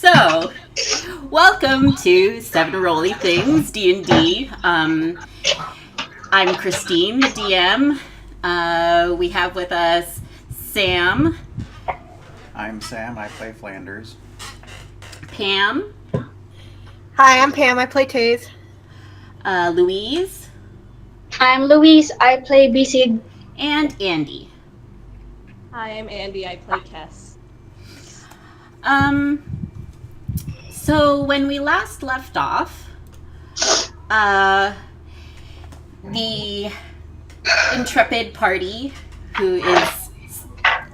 So, welcome to Seven Rolly Things D&D. I'm Kristine, the DM. We have with us Sam. I'm Sam. I play Flanders. Pam. Hi, I'm Pam. I play Tase. Louise. I'm Louise. I play Bisig. And Andy. Hi, I'm Andy. I play Kess. So when we last left off, the intrepid party, who is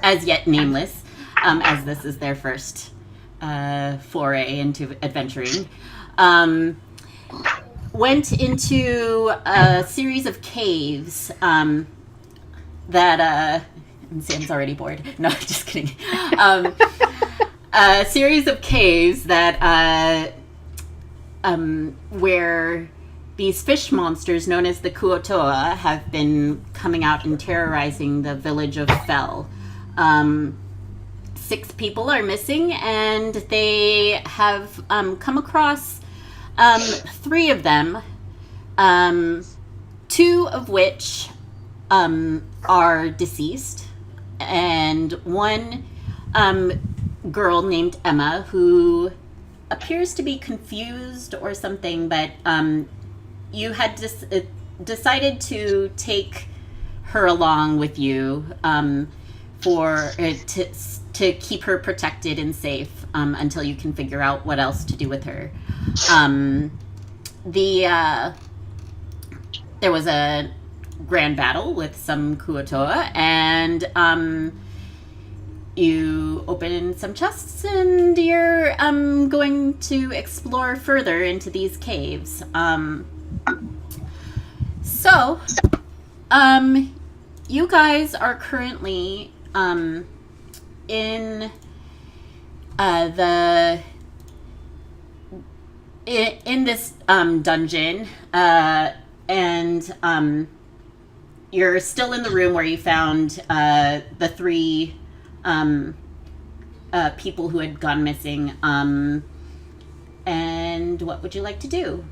as yet nameless, as this is their first foray into adventuring, went into a series of caves that and Sam's already bored. No, just kidding. A series of caves that where these fish monsters known as the Kuo-toa have been coming out and terrorizing the village of Fell. 6 people are missing, and they have come across 3 of them, 2 of which are deceased, and one girl named Emma who appears to be confused or something, but you had decided to take her along with you to keep her protected and safe until you can figure out what else to do with her. There was a grand battle with some Kuo-toa, and you open some chests, and you're going to explore further into these caves. So, you guys are currently in this dungeon, and you're still in the room where you found the 3 people who had gone missing. And what would you like to do?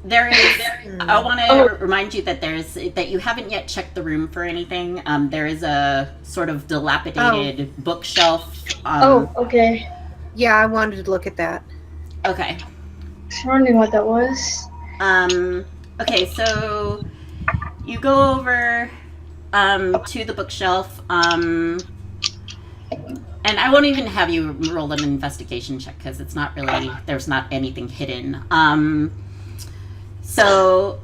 There is. I want to remind you that you haven't yet checked the room for anything. There is a sort of dilapidated bookshelf. Okay. Yeah, I wanted to look at that. Okay. I was wondering what that was. Okay, so you go over to the bookshelf, and I won't even have you roll an investigation check because it's not really, there's not anything hidden. So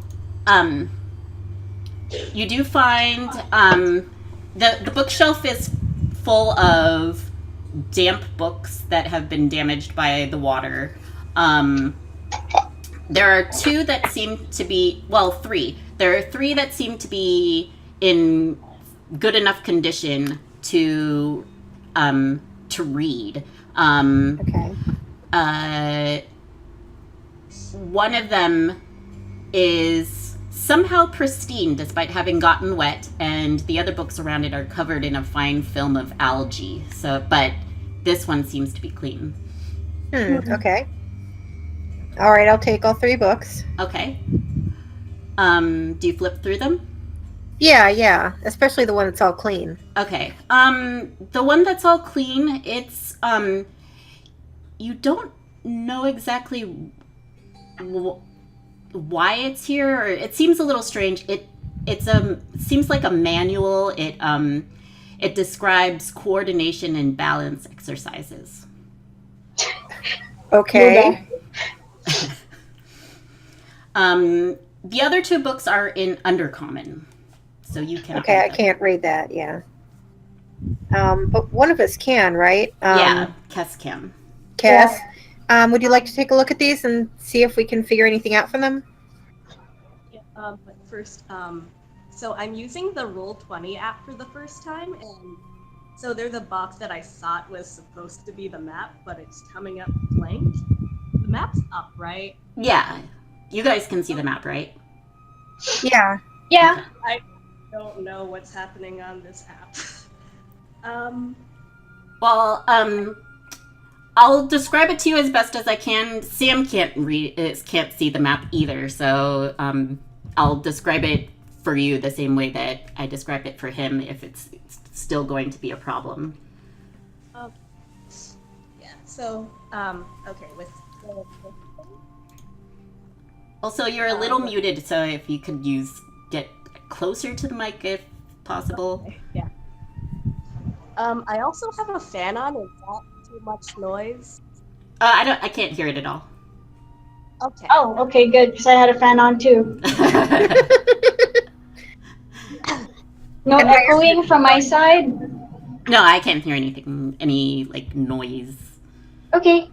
you do find the bookshelf is full of damp books that have been damaged by the water. There are 2 that seem to be, 3. There are 3 that seem to be in good enough condition to read. Okay. One of them is somehow pristine despite having gotten wet, and the other books around it are covered in a fine film of algae. But this one seems to be clean. Okay. All right, I'll take all 3 books. Okay. Do you flip through them? Yeah. Especially the one that's all clean. Okay. The one that's all clean, it's you don't know exactly why it's here. Or it seems a little strange. It seems like a manual. It describes coordination and balance exercises. Okay. The other 2 books are in Undercommon, so you can. Okay, I can't read that. Yeah. But one of us can, right? Yeah, Kess can. Cass, would you like to take a look at these and see if we can figure anything out from them? Yeah, but first, so I'm using the Roll20 app for the first time, and so they're the box that I thought was supposed to be the map, but it's coming up blank. The map's up, right? Yeah. You guys can see the map, right? Yeah. Yeah. I don't know what's happening on this app. Well, I'll describe it to you as best as I can. Sam can't see the map either, so I'll describe it for you the same way that I described it for him if it's still going to be a problem. Yeah. So, okay, with Also, you're a little muted, so if you could get closer to the mic if possible. okay, yeah. I also have a fan on. Is that too much noise? I can't hear it at all. Okay. Oh, okay, good. Because I had a fan on too. No echoing from my side. No, I can't hear anything, any like noise. Okay.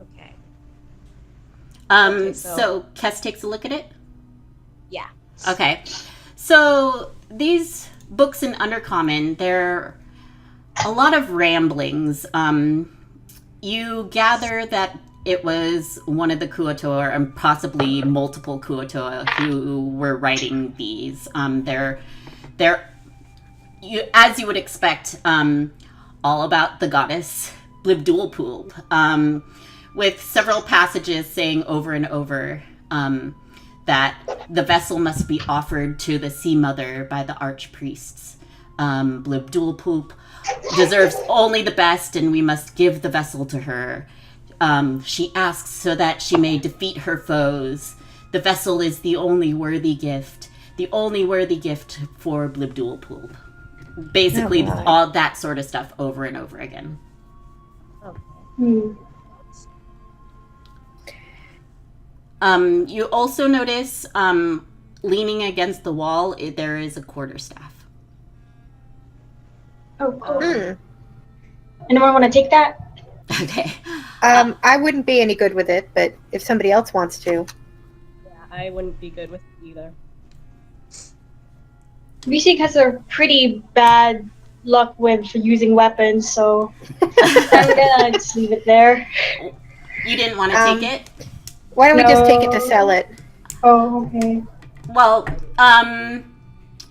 Okay. So Kes takes a look at it? Yeah. Okay. So these books in Undercommon, they're a lot of ramblings. You gather that it was one of the Kuo-toa, and possibly multiple Kuo-toa, who were writing these. They're as you would expect, all about the goddess Blibdoolpoolp, with several passages saying over and over that the vessel must be offered to the Sea Mother by the archpriests. Blibdoolpoolp deserves only the best, and we must give the vessel to her. She asks so that she may defeat her foes. The vessel is the only worthy gift for Blibdoolpoolp. Basically, all that sort of stuff over and over again. Okay. You also notice, leaning against the wall, there is a quarterstaff. Oh, cool. Anyone want to take that? Okay. I wouldn't be any good with it, but if somebody else wants to. Yeah, I wouldn't be good with it either. Bisig has a pretty bad luck with using weapons, so I'm gonna just leave it there. You didn't want to take it? Why don't we just take it to sell it? Oh, okay. Well,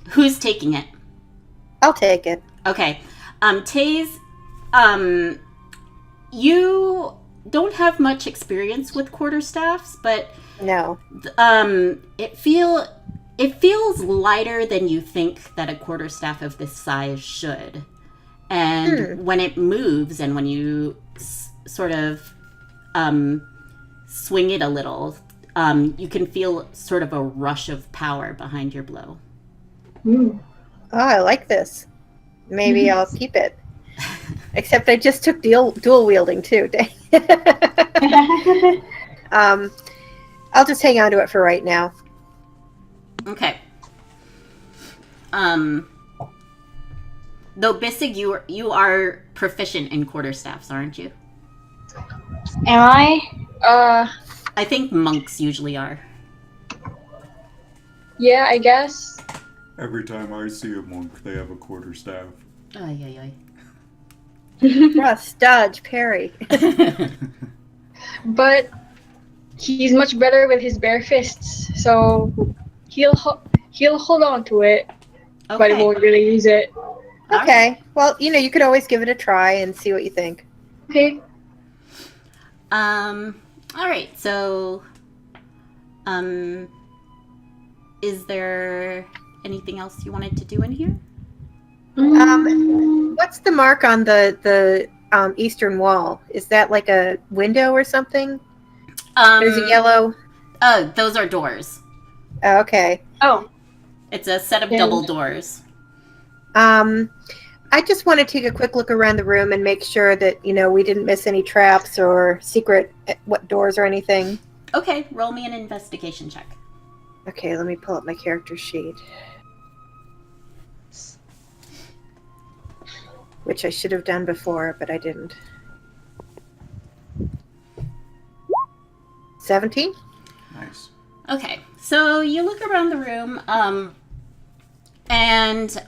who's taking it? I'll take it. Okay. Tase, you don't have much experience with quarterstaffs, but No. it feels lighter than you think that a quarterstaff of this size should. And when it moves and when you sort of swing it a little, you can feel sort of a rush of power behind your blow. Oh, I like this. Maybe I'll keep it. Except I just took dual wielding too. Dang. I'll just hang on to it for right now. Okay. Though Bisig, you are proficient in quarterstaffs, aren't you? Am I? I think monks usually are. Yeah, I guess. Every time I see a monk, they have a quarterstaff. Ay. Russ, dodge, parry. But he's much better with his bare fists, so he'll hold on to it, but he won't really use it. Okay. Well, you could always give it a try and see what you think. Okay. All right. So, is there anything else you wanted to do in here? What's the mark on the eastern wall? Is that like a window or something? There's a yellow. Oh, those are doors. Oh, okay. Oh. It's a set of double doors. I just want to take a quick look around the room and make sure that we didn't miss any traps or secret doors or anything. Okay, roll me an investigation check. Okay, let me pull up my character sheet. Which I should have done before, but I didn't. 17? Nice. Okay, so you look around the room, and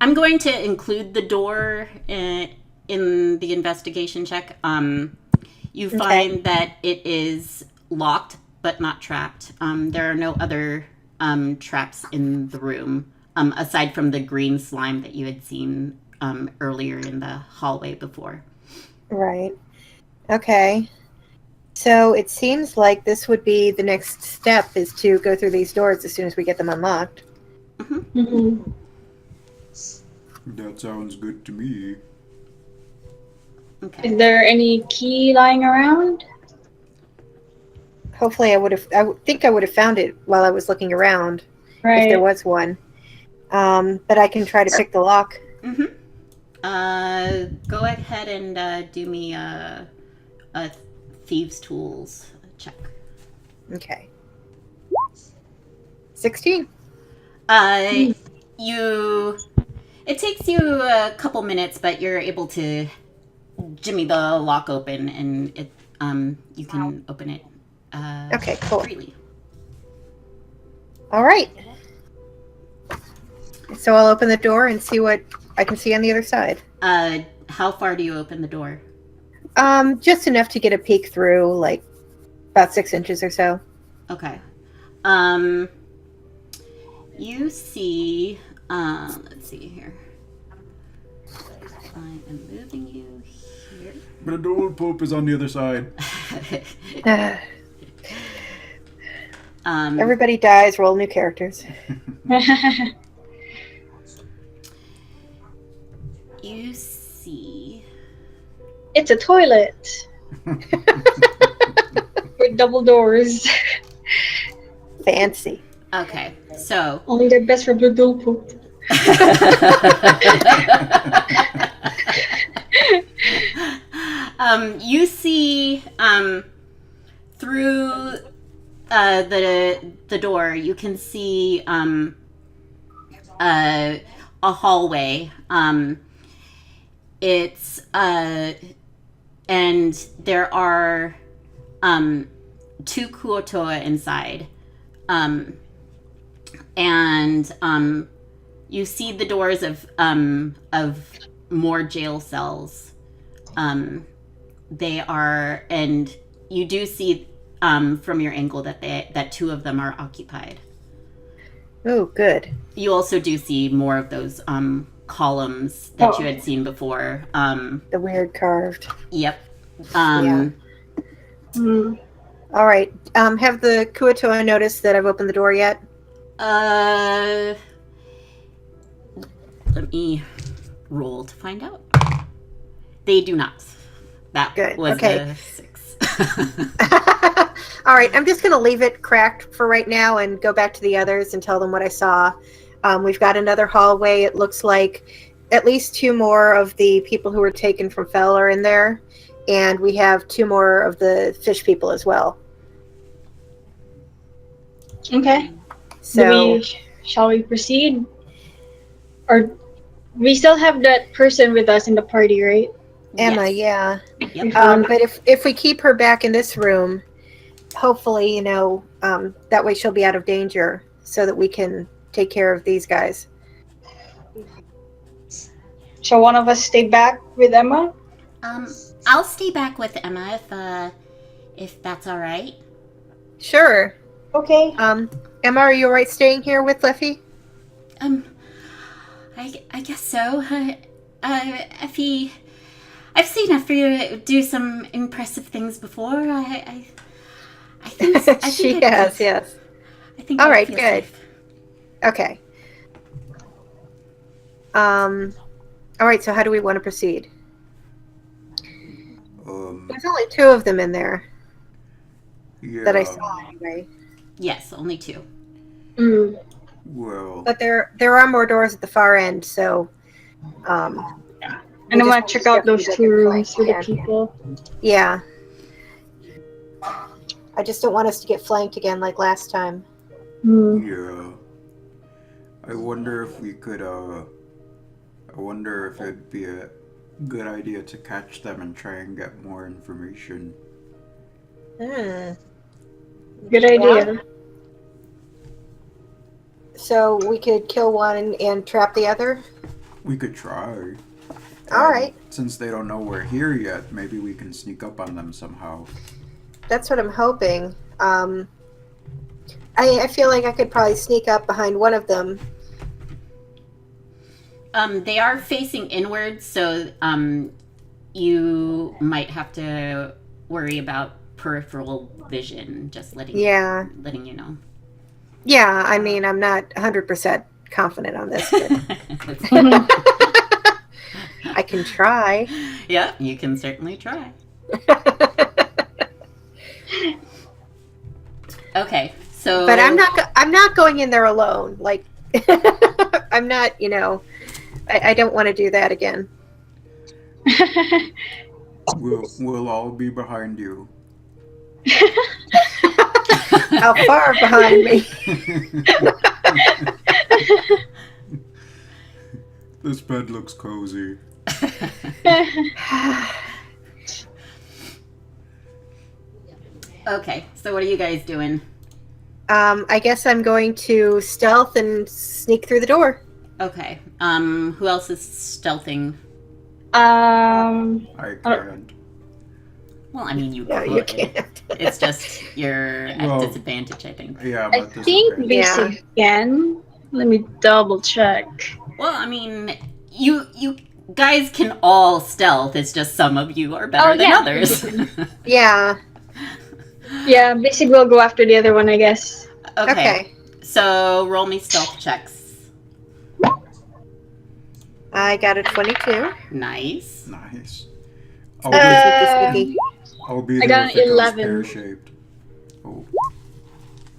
I'm going to include the door in the investigation check. You find that it is locked but not trapped. There are no other traps in the room aside from the green slime that you had seen earlier in the hallway before. Right. Okay. So it seems like this would be the next step, is to go through these doors as soon as we get them unlocked. Mm-hmm. That sounds good to me. Okay. Is there any key lying around? Hopefully, I think I would have found it while I was looking around, Right. if there was one. But I can try to pick the lock. Mm-hmm. Go ahead and do me a thieves' tools check. Okay. 16. It takes you a couple minutes, but you're able to jimmy the lock open, and you can open it Okay, cool. freely. All right. So I'll open the door and see what I can see on the other side. How far do you open the door? Just enough to get a peek through, like about 6 inches or so. Okay. You see, let's see here. I am moving you here. But the old Pope is on the other side. Everybody dies, roll new characters. You see. It's a toilet with double doors. Fancy. Okay, so. Only the best for blue dual poop. You see through the door. You can see a hallway. It's and there are 2 Kuo-toa inside. And you see the doors of more jail cells. They are, and you do see from your angle that 2 of them are occupied. Oh, good. You also do see more of those columns that you had seen before. The weird carved. Yep. Yeah. All right. Have the Kuo-toa noticed that I've opened the door yet? Let me roll to find out. They do not. That Good. was Okay. a 6. All right. I'm just going to leave it cracked for right now and go back to the others and tell them what I saw. We've got another hallway. It looks like at least 2 more of the people who were taken from Fell are in there. And we have 2 more of the fish people as well. Okay. So, Shall we proceed? Or we still have that person with us in the party, right? Emma, Yes. yeah. Yep. But if we keep her back in this room, hopefully, that way she'll be out of danger so that we can take care of these guys. Shall one of us stay back with Emma? I'll stay back with Emma if that's all right. Sure. Okay. Emma, are you all right staying here with Leffy? I guess so. Effie, I've seen Effie do some impressive things before. I think She I has, feel- yes. I think All I right, feel good. safe. Okay. All right, so how do we want to proceed? There's only 2 of them in there Yeah. that I saw anyway. Yes, only 2. Well, But there are more doors at the far end, so And I'm gonna check out those 2 rooms with the people. yeah. I just don't want us to get flanked again like last time. yeah. I wonder if we could, I wonder if it'd be a good idea to catch them and try and get more information. Good idea. So we could kill one and trap the other? We could try. All right. Since they don't know we're here yet, maybe we can sneak up on them somehow. That's what I'm hoping. I feel like I could probably sneak up behind one of them. They are facing inwards, so you might have to worry about peripheral vision. Just letting you know. Yeah, I mean, I'm not 100% confident on this, but I can try. Yeah, you can certainly try. Okay, so But I'm not going in there alone. Like, I'm not. I don't want to do that again. We'll all be behind you. How far behind me? This bed looks cozy. Okay, so what are you guys doing? I guess I'm going to stealth and sneak through the door. Okay. Who else is stealthing? I can't. Well, I mean, you No, could. you can't. It's just you're at disadvantage, I think. Yeah, I'm I at think disadvantage. Bisig can. Let me double check. Well, I mean, you guys can all stealth. It's just some of you are better than others. Yeah. Yeah, Bisig will go after the other one, I guess. Okay. So roll me stealth checks. I got a 22. Nice. Nice. Sneaky. I'll be I there got if it goes 11. pear-shaped. Oh.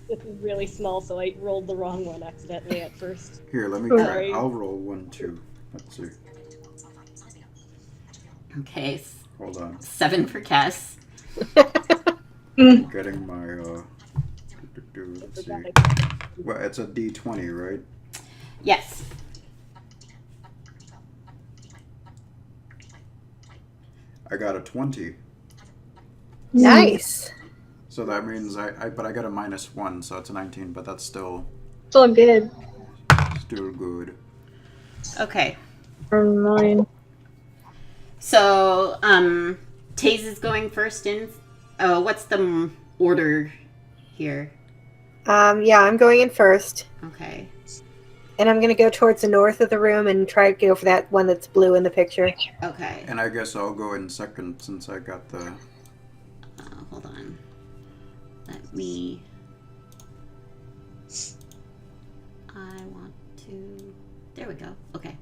This is really small, so I rolled the wrong one accidentally at first. Here, let me Sorry. try. I'll roll one too. Let's see. Okay. Hold on. 7 for Kess. I'm getting my let's see. Well, it's a D20, right? Yes. I got a 20. Nice. So that means but I got a -1, so it's a 19, but that's still It's all good. good. Okay. For mine. So, Tase is going first in. Oh, what's the order here? Yeah, I'm going in first. Okay. And I'm going to go towards the north of the room and try to go for that one that's blue in the picture. Okay. And I guess I'll go in second since I got the... Hold on. Let me... I want to... There we go. Okay.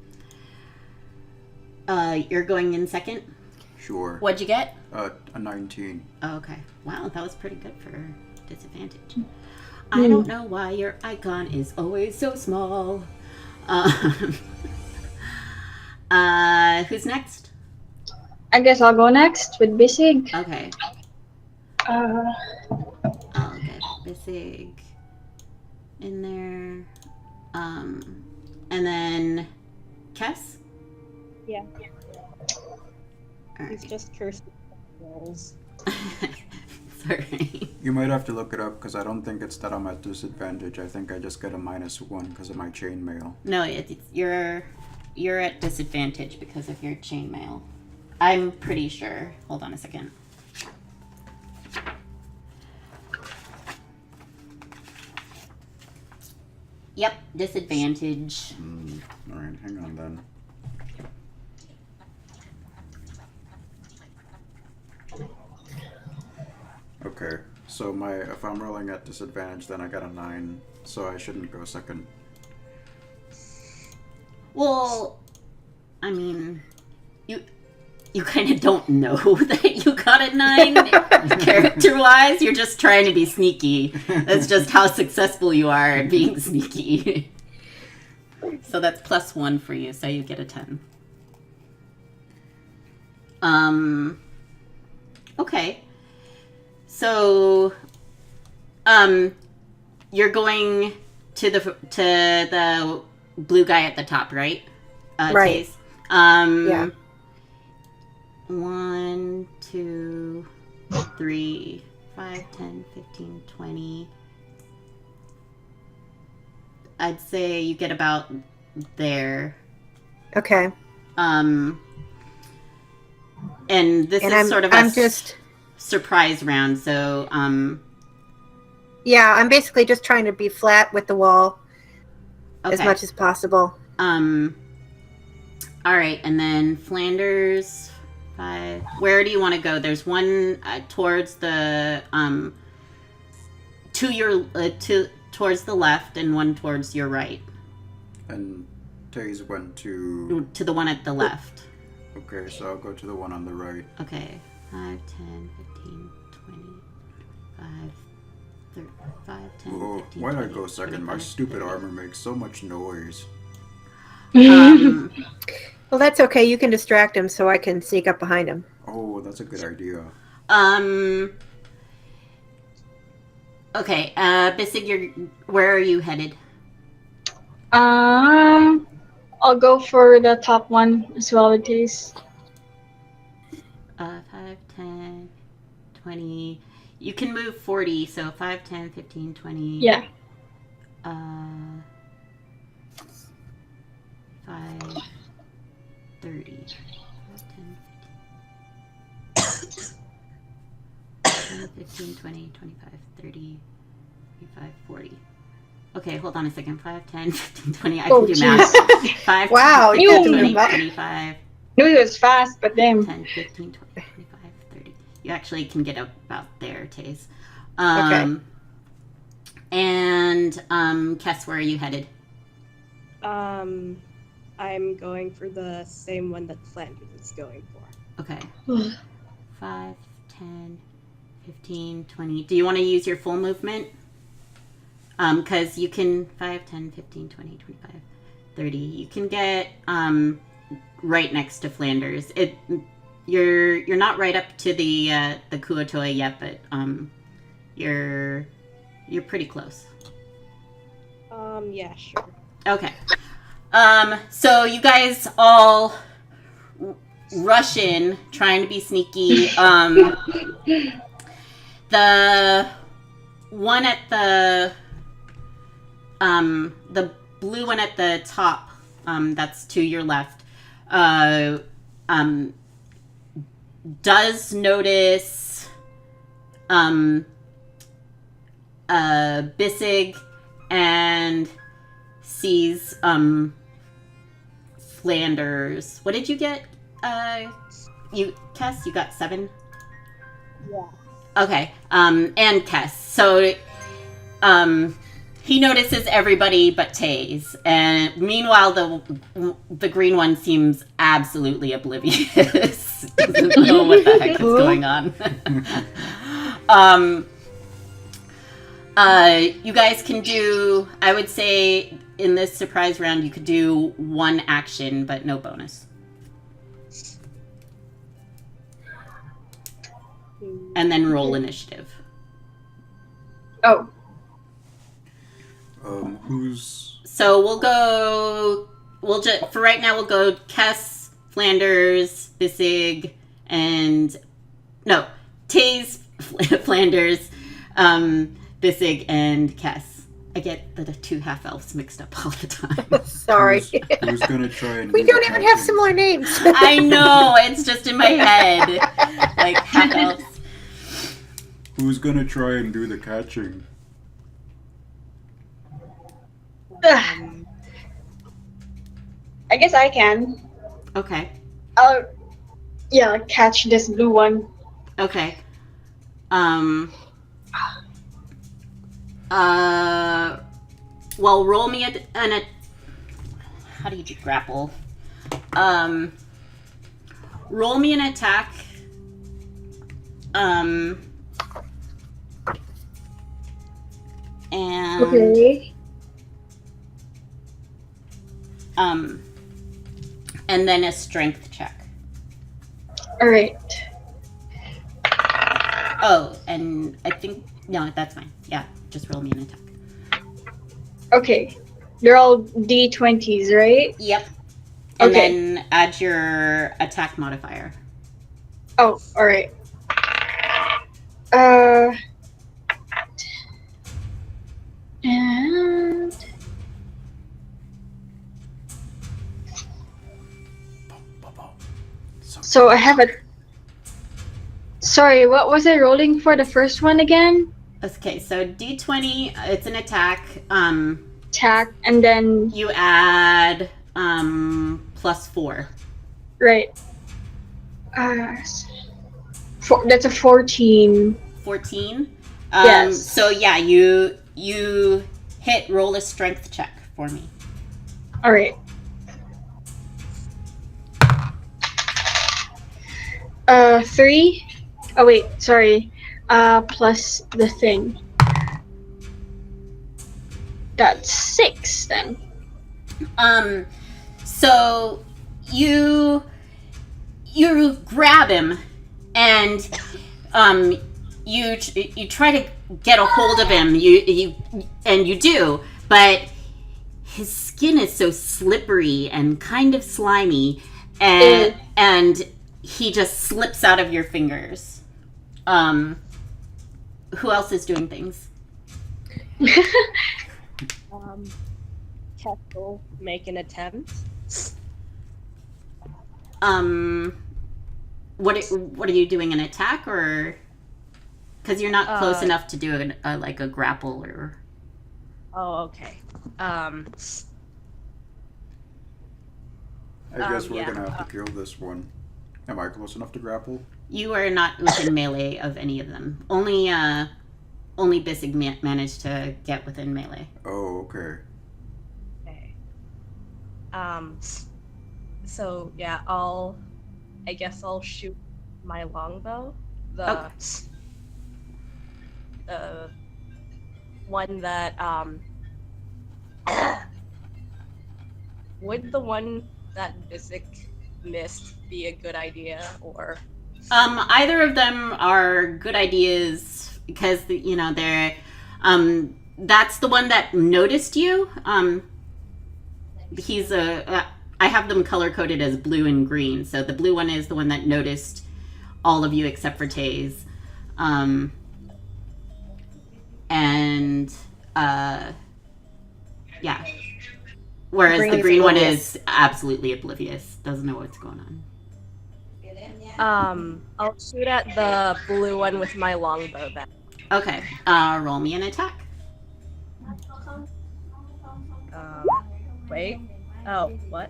You're going in second? Sure. What'd you get? A 19. Oh, okay. Wow, that was pretty good for disadvantage. I don't know why your icon is always so small. Who's next? I guess I'll go next with Bisig. Okay. Uh, I'll get Bisig in there. And then Kess? Yeah, All he's right. just cursed with rolls. Sorry. You might have to look it up because I don't think it's that I'm at disadvantage. I think I just get a -1 because of my chainmail. No, you're at disadvantage because of your chainmail. I'm pretty sure. Hold on a second. Yep, disadvantage. Alright, hang on then. Okay, so if I'm rolling at disadvantage, then I got a 9, so I shouldn't go second. Well, I mean, you kind of don't know that you got a 9 character-wise. You're just trying to be sneaky. That's just how successful you are at being sneaky. So that's +1 for you, so you get a 10. Okay. So, you're going to the blue guy at the top, right? Right. Tase? Yeah. 1, 2, 3, 5, 10, 15, 20. I'd say you get about there. Okay. And this is I'm, sort of I'm just surprise round, so Yeah, I'm basically just trying to be flat with the wall as okay. much as possible. All right, and then Flanders 5. Where do you want to go? There's one towards the towards the left, and one towards your right. And Tase went to the one at the left. Okay, so I'll go to the one on the right. Okay, 5, 10, 15, 20, 5, 10, Whoa, 15, why'd I 20, go second? My 25, stupid 30. armor makes so much noise. Well, that's okay. You can distract him so I can sneak up behind him. Oh, that's a good idea. Okay, Bisig, where are you headed? I'll go for the top one as well with Tase. 5, 10, 20. You can move 40, so 5, 10, 15, 20. Yeah. 5, 30. 10, 15, 20, 25, 30, 35, 40. Okay, hold on a second. 5, 10, 15, 20. I can do math. 5, Wow, 10, you 15, can do 20, math. 25, Knew he was fast, but damn. 10, 15, 20, 25, 30. You actually can get about there, Tase. Okay. And, Kess, where are you headed? I'm going for the same one that Flanders is going for. Okay. 5, 10, 15, 20. Do you want to use your full movement? Because you can 5, 10, 15, 20, 25, 30. You can get right next to Flanders. You're not right up to the Kuo-toa yet, but you're pretty close. Yeah, sure. Okay. So you guys all rush in, trying to be sneaky. The one at the blue one at the top, that's to your left, does notice Bisig and sees Flanders. What did you get? Kess, you got 7? Yeah. Okay. And Kess. So he notices everybody but Tase. And meanwhile the green one seems absolutely oblivious. Doesn't know what the heck is going on. You guys can do, I would say in this surprise round you could do 1 action but no bonus. And then roll initiative. Oh. Who's... So for right now we'll go Kess, Flanders, Bisig, and Tase, Flanders, Bisig, and Kess. I get the 2 half-elves mixed up all the time. Sorry. Who's gonna try and We do don't the even have catching? similar names. I know, it's just in my head. Like half-elves. Who's gonna try and do the catching? I guess I can. Okay. I'll catch this blue one. Okay. Well, roll me how do you do grapple? Roll me an attack. And Okay. And then a strength check. All right. Oh, and I think no, that's fine. Yeah, just roll me an attack. Okay. They're all D20s, right? Yep. And Okay. then add your attack modifier. Oh, all right. And so I have a Sorry, what was I rolling for the first one again? Okay, so D20, it's an attack. Attack, and then You add +4. right. That's a 14. 14. Yes. So yeah, you hit. Roll a strength check for me. All right. 3. Oh wait, sorry. Plus the thing. That's 6 then. So you grab him and you try to get a hold of him. You do, but his skin is so slippery and kind of slimy, and he just slips out of your fingers. Who else is doing things? Tess will make an attempt. What are you doing? An attack, or because you're not close enough to do like a grapple or? Oh, okay. I guess we're yeah, gonna have to kill this one. Am I close enough to grapple? You are not within melee of any of them. Only Bisig managed to get within melee. Oh, okay. Okay. So yeah, I guess I'll shoot my longbow. The one that would the one that Bisig missed be a good idea, or Either of them are good ideas because they're that's the one that noticed you. He's I have them color coded as blue and green. So the blue one is the one that noticed all of you except for Tase. Yeah. Whereas the green one is absolutely oblivious, doesn't know what's going on. I'll shoot at the blue one with my longbow then. Okay, roll me an attack. Wait. Oh, what?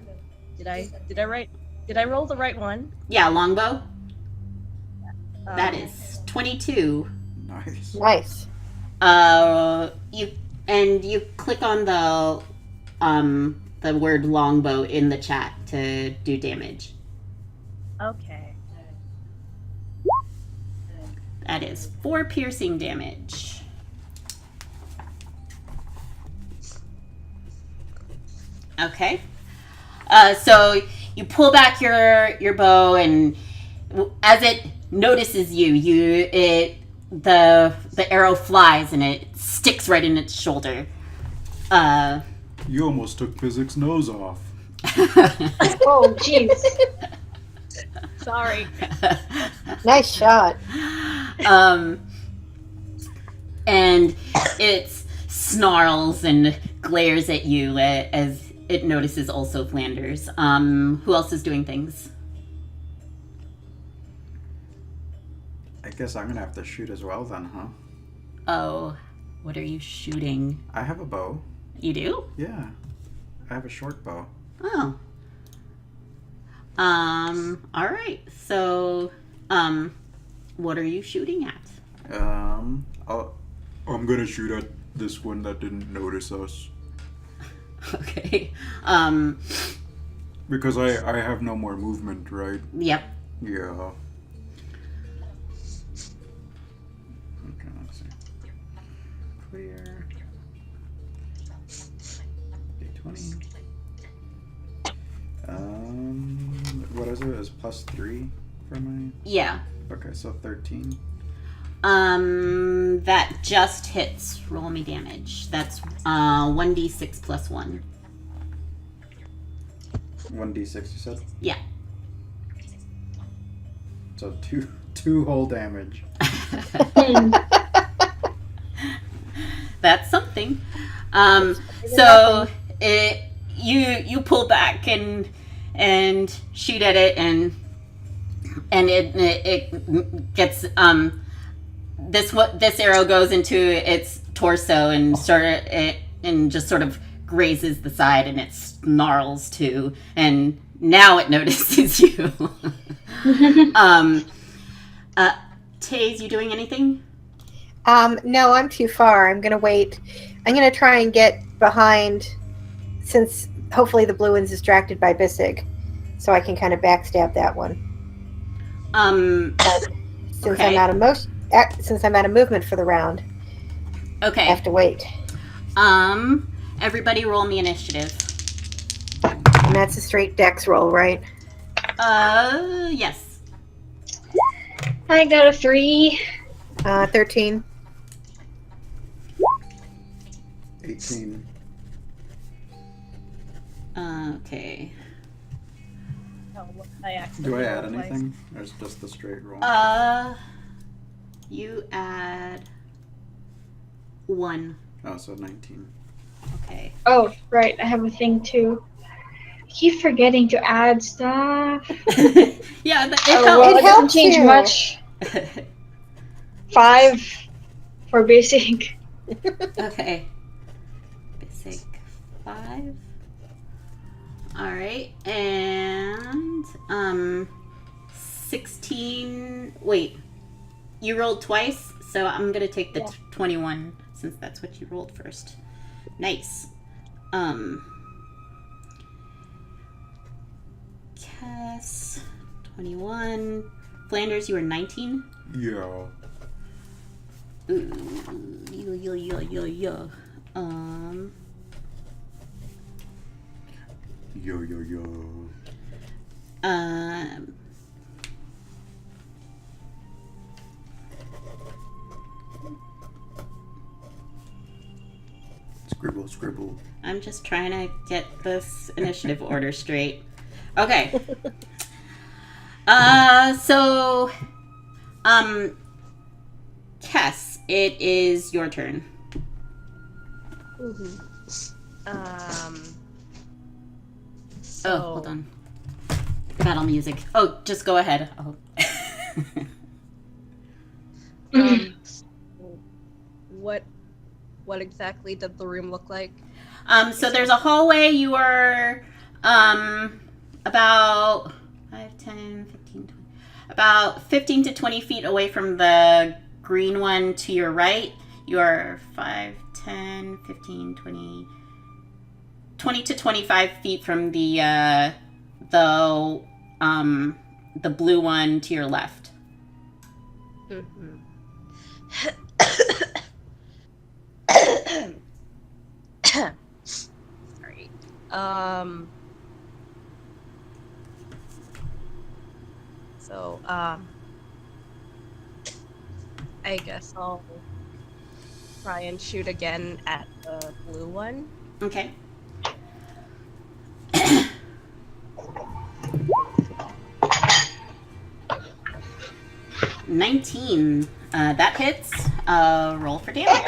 Did I roll the right one? Yeah, longbow. That is 22. Nice. Nice. You click on the word longbow in the chat to do damage. Okay. That is 4 piercing damage. Okay. So you pull back your bow, and as it notices the arrow flies and it sticks right in its shoulder. You almost took Bisig's nose off. Oh, jeez. Sorry. Nice shot. And it snarls and glares at you as it notices also Flanders. Who else is doing things? I guess I'm gonna have to shoot as well then, huh? Oh, what are you shooting? I have a bow. You do? Yeah. I have a short bow. Oh. All right. So, what are you shooting at? I'm gonna shoot at this one that didn't notice us. Okay. Because I have no more movement, right? Yep. Yeah. Okay, let's see. Clear. D20. What is it? Is +3 for my... Yeah. Okay, so 13. That just hits. Roll me damage. That's 1d6 plus 1. 1d6, you said? Yeah. So two whole damage. That's something. So you pull back and shoot at it, and and it gets this arrow goes into its torso and just sort of grazes the side, and it snarls too, and now it notices you. Tase, you doing anything? No, I'm too far. I'm gonna wait. I'm gonna try and get behind, since hopefully the blue one's distracted by Bisig, so I can kind of backstab that one. Since okay. I'm out of since I'm out of movement for the round. Okay. I have to wait. Everybody roll me initiative. And that's a straight dex roll, right? Yes. I got a 3. 13. 18. Okay. Oh, what I accidentally Do I add rolled twice. anything? Or is it just the straight roll? You add 1. Oh, so 19. Okay. Oh, right. I have a thing too. I keep forgetting to add stuff. Yeah, it Oh, well, helps. it doesn't change much. 5 for basic. Okay. Basic 5. Alright, and 16. Wait. You rolled twice, so I'm gonna take the 21 since that's what you rolled first. Nice. Cass 21. Flanders, you were 19. Yeah. Ooh, yo. Yo. Scribble. I'm just trying to get this initiative order straight. Okay. So, Kess, it is your turn. Mm-hmm. Oh, hold on. Battle music. Oh, just go ahead. Oh. What exactly did the room look like? So there's a hallway. You are about 5, 10, 15, 20, about 15 to 20 feet away from the green one to your right. You are 5, 10, 15, 20 to 25 feet from the blue one to your left. Mm-hmm. Sorry. So, I guess I'll try and shoot again at the blue one. Okay. 19. That hits. Roll for damage.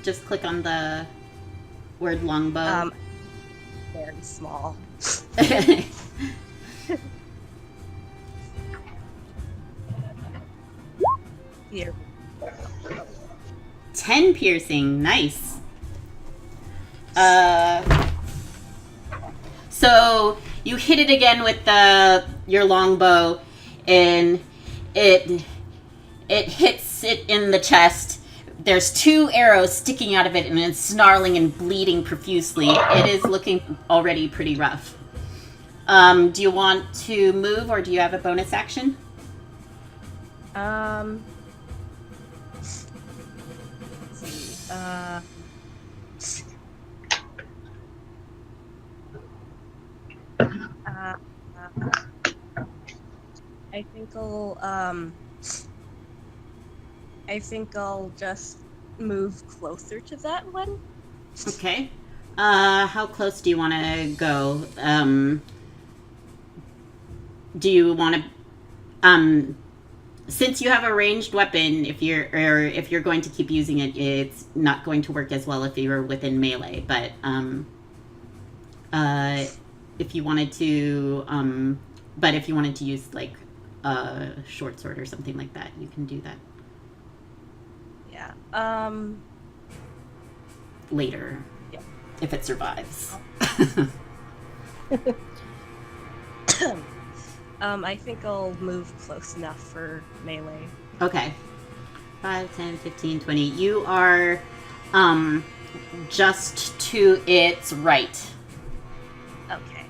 Just click on the word longbow. Very small. Here. 10 piercing. Nice. So you hit it again with your longbow, and it hits it in the chest. There's 2 arrows sticking out of it, and it's snarling and bleeding profusely. It is looking already pretty rough. Do you want to move, or do you have a bonus action? Let's see. I think I'll just move closer to that one. Okay. How close do you want to go? Do you want to since you have a ranged weapon, if you're going to keep using it, it's not going to work as well if you're within melee. But if you wanted to, use like a short sword or something like that, you can do that Yeah. later, Yeah. if it survives. I think I'll move close enough for melee. Okay. 5, 10, 15, 20. You are just to its right. Okay.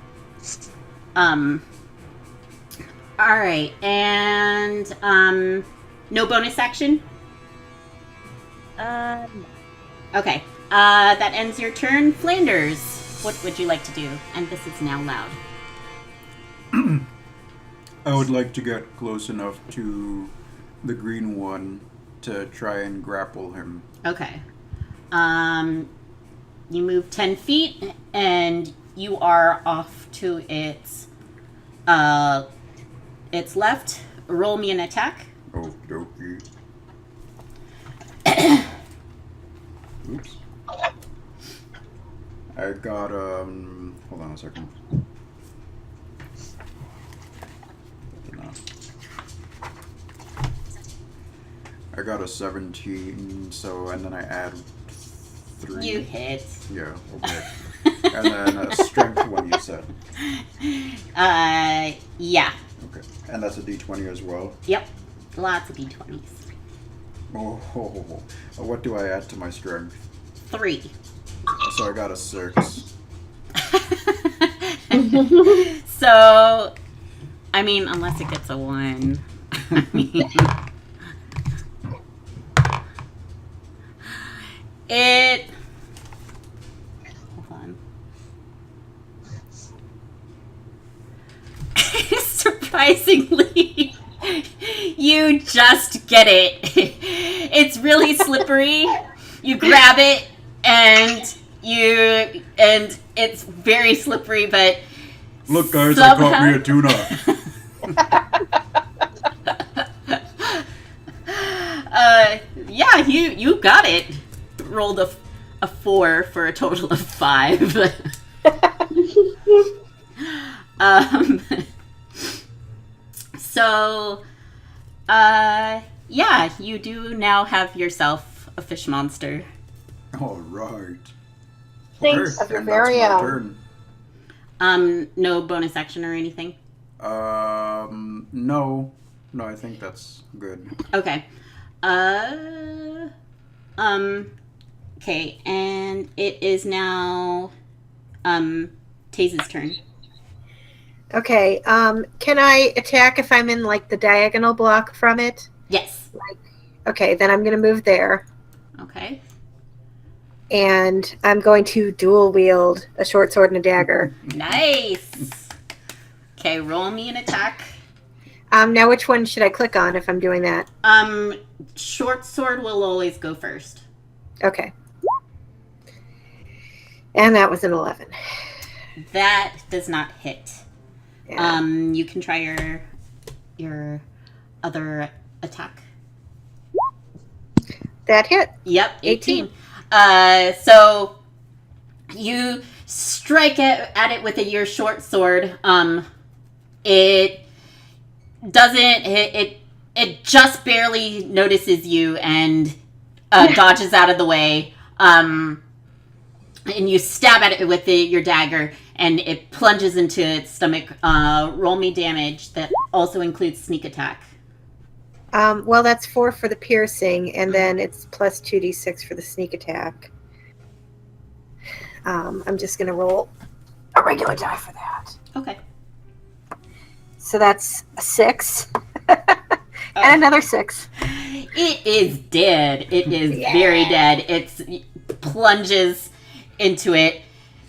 All right, and no bonus action? No. Okay. That ends your turn. Flanders, what would you like to do? And this is now loud. I would like to get close enough to the green one to try and grapple him. Okay. You move 10 feet, and you are off to its left. Roll me an attack. Okie dokie. Oops. I got, hold on a second. No. I got a 17, so, and then I add 3. You hit. Yeah, okay. And then a strength one, you said. Yeah. Okay. And that's a d20 as well? Yep. Lots of d20s. Oh, what do I add to my strength? 3. So I got a 6. So, I mean, unless it gets a 1. I mean, it... Hold on. Surprisingly, you just get it. It's really slippery. You grab it, and it's very slippery, but Look, guys, somehow... I caught me a tuna. Yeah, you got it. Rolled a 4 for a total of 5. So, yeah, you do now have yourself a fish monster. All right. Thanks. Of your and very that's my own. turn. No bonus action or anything? No. No, I think that's good. Okay. Okay, and it is now, Tase's turn. Okay, can I attack if I'm in, like, the diagonal block from it? Yes. Okay, then I'm going to move there. Okay. And I'm going to dual wield a short sword and a dagger. Nice. Okay, roll me an attack. Now which one should I click on if I'm doing that? Short sword will always go first. Okay. And that was an 11. That does not hit. Yeah. You can try your other attack. That hit. Yep, 18. 18. So you strike at it with your short sword. It doesn't hit. It just barely notices you and dodges out of the way. And you stab at it with your dagger, and it plunges into its stomach. Roll me damage. That also includes sneak attack. Well, that's 4 for the piercing, and then it's plus 2d6 for the sneak attack. I'm just going to roll a regular die for that. Okay. So that's a 6. And another 6. It is dead. It is very dead. It plunges into it.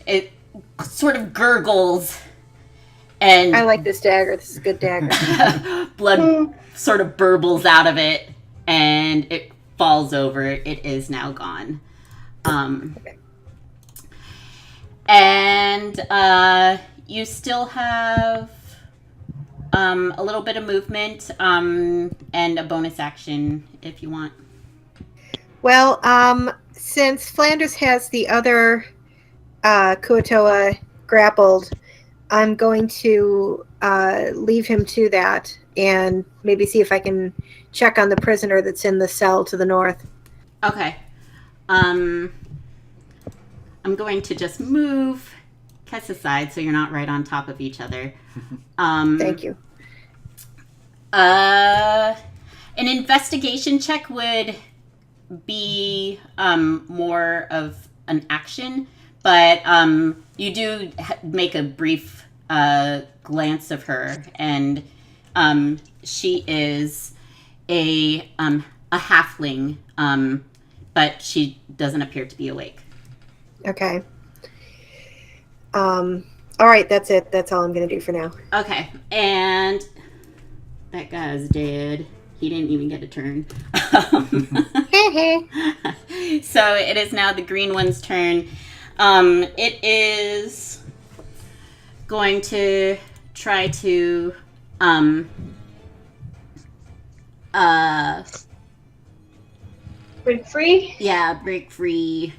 It sort of gurgles. And I like this dagger. This is a good dagger. blood sort of burbles out of it, and it falls over. It is now gone. Okay. And you still have a little bit of movement, and a bonus action if you want. Well, since Flanders has the other Kuo-toa grappled, I'm going to leave him to that and maybe see if I can check on the prisoner that's in the cell to the north. Okay. I'm going to just move Kess aside so you're not right on top of each other. Thank you. An investigation check would be more of an action, but you do make a brief glance of her, and she is a halfling, but she doesn't appear to be awake. Okay. All right, that's it. That's all I'm going to do for now. Okay, and that guy's dead. He didn't even get a turn. So it is now the green one's turn. It is going to try to Break free? yeah, break free.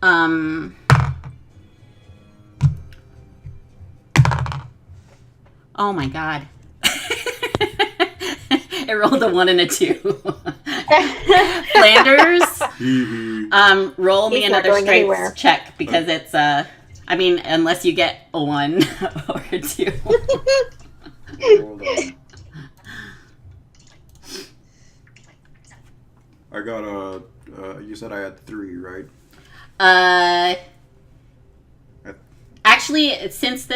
Oh my god. It rolled a 1 and a 2. Flanders, roll me He's not another going strength anywhere. check because it's I mean, unless you get a 1 or a 2. Hold on. I got a. You said I had 3, right? Actually, since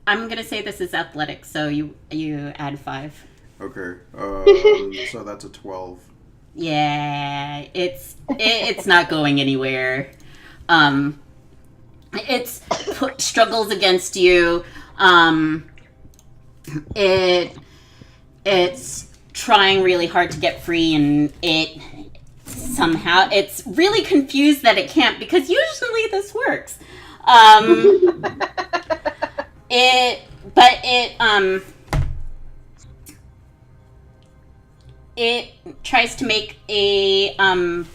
I'm gonna say this is athletics, so you add 5. Okay. So that's a 12. Yeah, it's not going anywhere. It's struggles against you. It's trying really hard to get free, and it's really confused that it can't, because usually this works. It tries to make a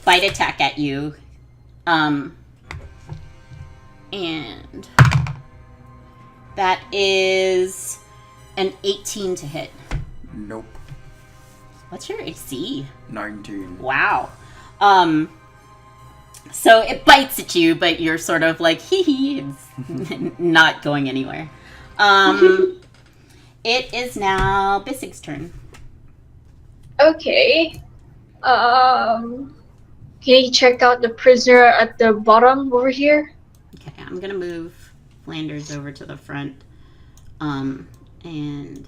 bite attack at you, and that is an 18 to hit. Nope. What's your AC? 19. Wow. So it bites at you, but you're sort of like, hee, it's not going anywhere. It is now Bisig's turn. Okay. Can you check out the prisoner at the bottom over here? Okay, I'm gonna move Flanders over to the front. And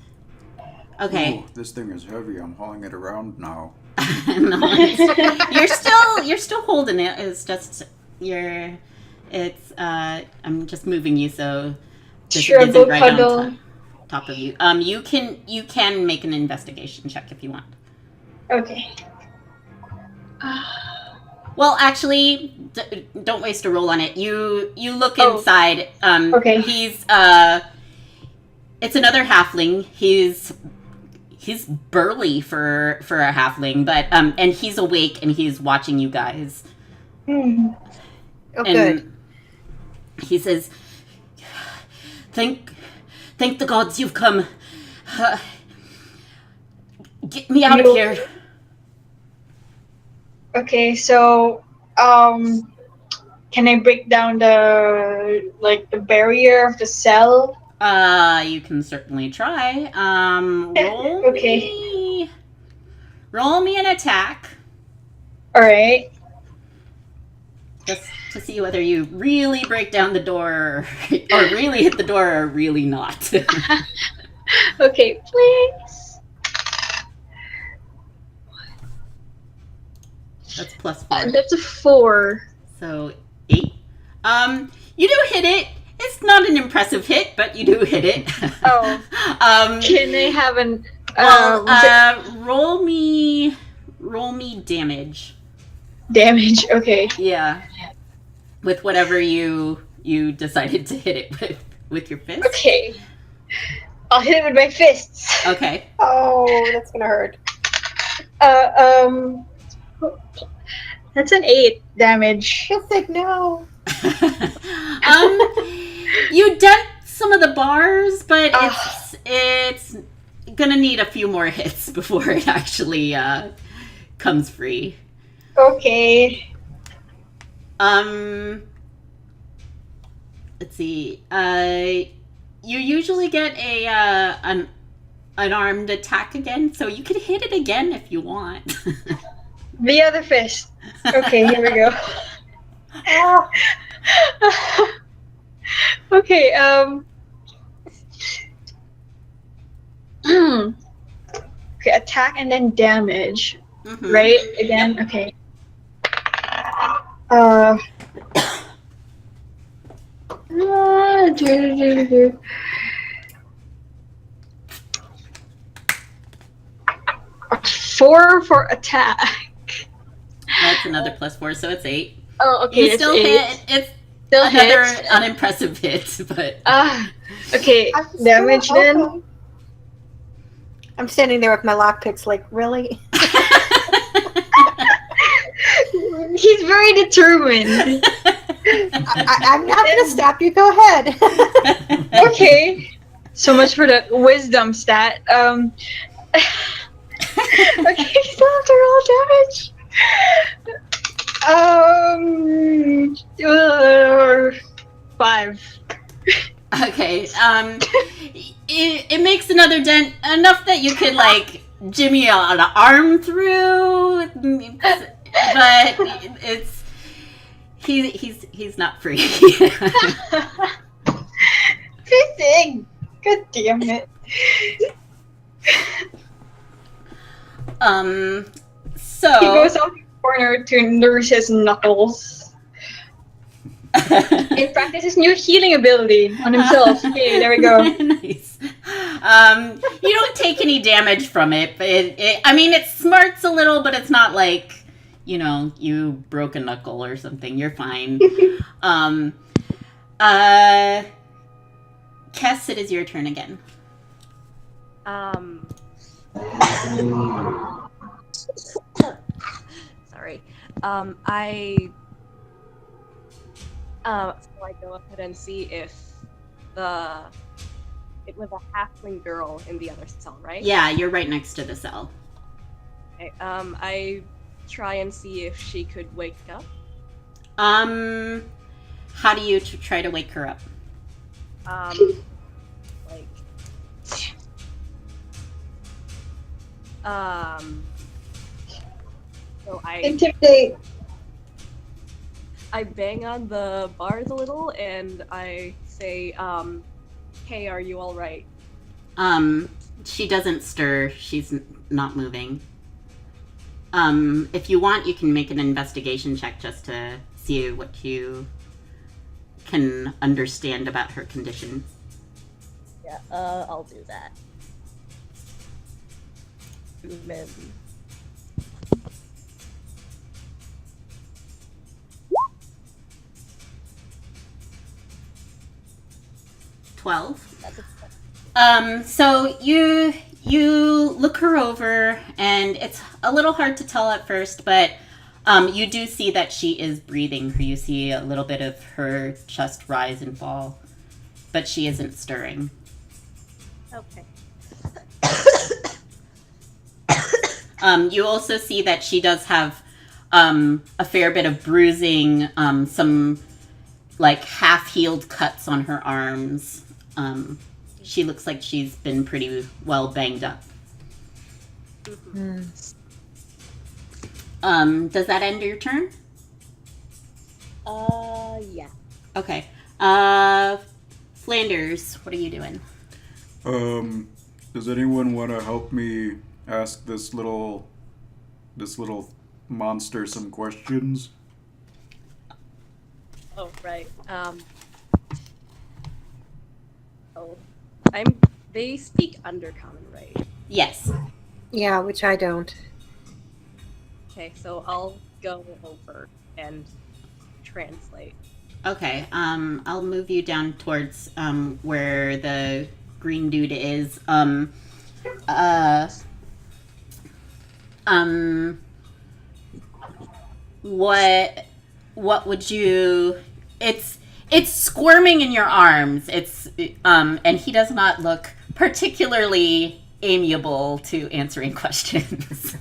okay. Ooh, this thing is heavy. I'm hauling it around now. No, you're still holding it. It's just I'm just moving you so this Sure, isn't boat right puddle. on top of you. You can make an investigation check if you want. Okay. Well, actually, don't waste a roll on it. You look Oh. inside. Okay. He's it's another halfling. He's burly for a halfling, but and he's awake and he's watching you guys. Oh, And good. he says, "Thank the gods you've come. Get me out of here." Okay, so can I break down the barrier of the cell? You can certainly try. Roll me an attack. All right. Just to see whether you really break down the door, or really hit the door, or really not. Okay, please. That's +4. That's a 4. So 8. You do hit it. It's not an impressive hit, but you do hit it. Oh. Can I have an? Roll me damage. Damage. Okay. Yeah. With whatever you decided to hit it with. with your fist. Okay. I'll hit it with my fists. Okay. Oh, that's gonna hurt. That's an 8 damage. Bisig, no. You dent some of the bars, but it's gonna need a few more hits before it actually comes free. Okay. Let's see. You usually get an armed attack again, so you can hit it again if you want. The other fist. Okay, here we go. Okay, okay, attack and then damage. Mhm. Right? Again? Okay. 4 for attack. That's another +4, so it's 8. Oh, okay. You still hit. It's Still another hits. unimpressive hit, but Okay. I'm just Damage gonna- then. okay. I'm standing there with my lockpicks, like, really? He's very determined. I'm not gonna stop you. Go ahead. Okay. So much for the wisdom stat. Okay, still have to roll damage. 5. Okay. It makes another dent enough that you could like jimmy an arm through, but it's he's not free. Bisig. God damn it. So He goes off the corner to nurse his knuckles. He practices new healing ability on himself. Okay, there we go. Nice. You don't take any damage from it, but I mean, it smarts a little, but it's not like, you broke a knuckle or something. You're fine. Kess, it is your turn again. Sorry. So I go ahead and see if it was a halfling girl in the other cell, right? Yeah, you're right next to the cell. Okay, I try and see if she could wake up. How do you try to wake her up? Like, so Intimidate. I bang on the bars a little and I say, hey, are you all right? She doesn't stir. She's not moving. If you want, you can make an investigation check just to see what you can understand about her condition. Yeah, I'll do that. Movement. So you look her over, and it's a little hard to tell at first, but you do see that she is breathing. You see a little bit of her chest rise and fall, but she isn't stirring. Okay. You also see that she does have a fair bit of bruising, some like half-healed cuts on her arms. She looks like she's been pretty well banged up. Does that end your turn? Yeah. Okay. Flanders, what are you doing? Does anyone want to help me ask this little monster some questions? Oh, right. They speak Undercommon, right? Yes. Yeah, which I don't. Okay, so I'll go over and translate. Okay. I'll move you down towards where the green dude is. What would you? It's squirming in your arms. And he does not look particularly amiable to answering questions.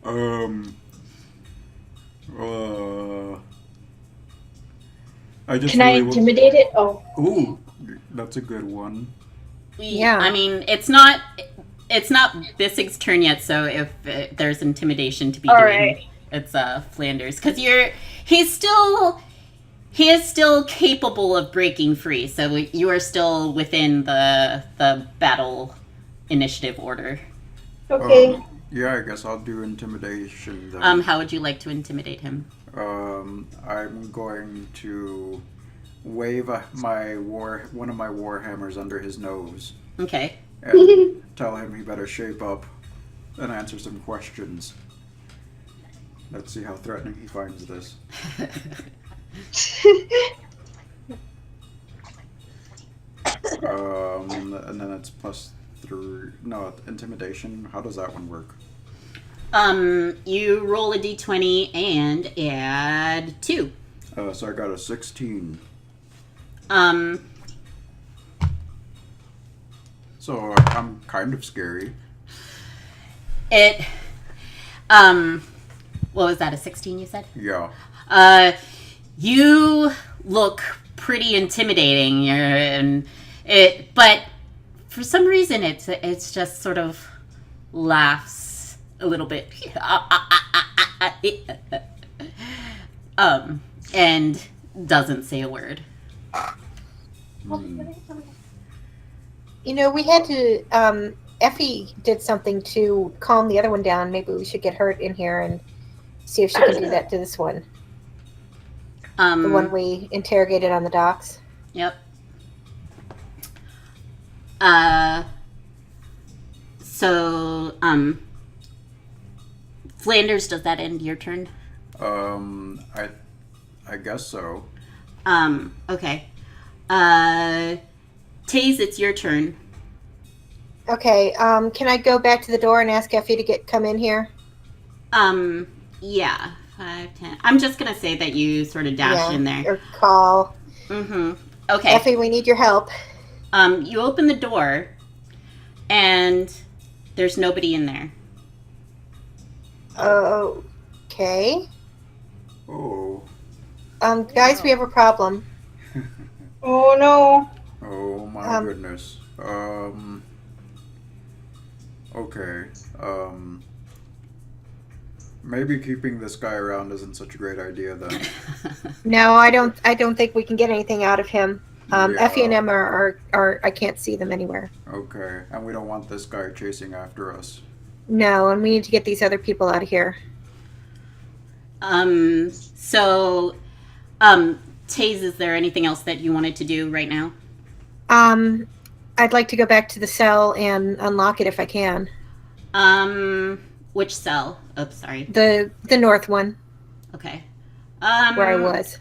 I just Can I really intimidate it? Oh. Ooh, that's a good one. Yeah. I mean, it's not Bisig's turn yet, so if there's intimidation to be All doing, right. it's Flanders, because he is still capable of breaking free, so you are still within the battle initiative order. Okay. Yeah, I guess I'll do intimidation then. How would you like to intimidate him? I'm going to wave one of my warhammers under his nose Okay. and tell him he better shape up and answer some questions. Let's see how threatening he finds this. And then it's +3. No, intimidation. How does that one work? You roll a d20 and add 2. So I got a 16. So I'm kind of scary. What was that, a 16 you said? Yeah. You look pretty intimidating, but for some reason it's just sort of laughs a little bit, and doesn't say a word. You know, we had to. Effie did something to calm the other one down. Maybe we should get her in here and see if she can do that to this one. The one we interrogated on the docks. Yep. So, Flanders, does that end your turn? I guess so. Okay. Tase, it's your turn. Okay. Can I go back to the door and ask Effie to come in here? Yeah. 5, 10. I'm just gonna say that you sort of dash in there. Or call. Mm-hmm. Okay. Effie, we need your help. You open the door, and there's nobody in there. Okay. Oh. Guys, we have a problem. Oh no. Oh my goodness. Okay. Maybe keeping this guy around isn't such a great idea then. No, I don't think we can get anything out of him. Yeah. Effie and Emma are I can't see them anywhere. Okay, and we don't want this guy chasing after us. No, and we need to get these other people out of here. So, Tase, is there anything else that you wanted to do right now? I'd like to go back to the cell and unlock it if I can. Which cell? Oh, sorry. The north one. Okay. Where I was.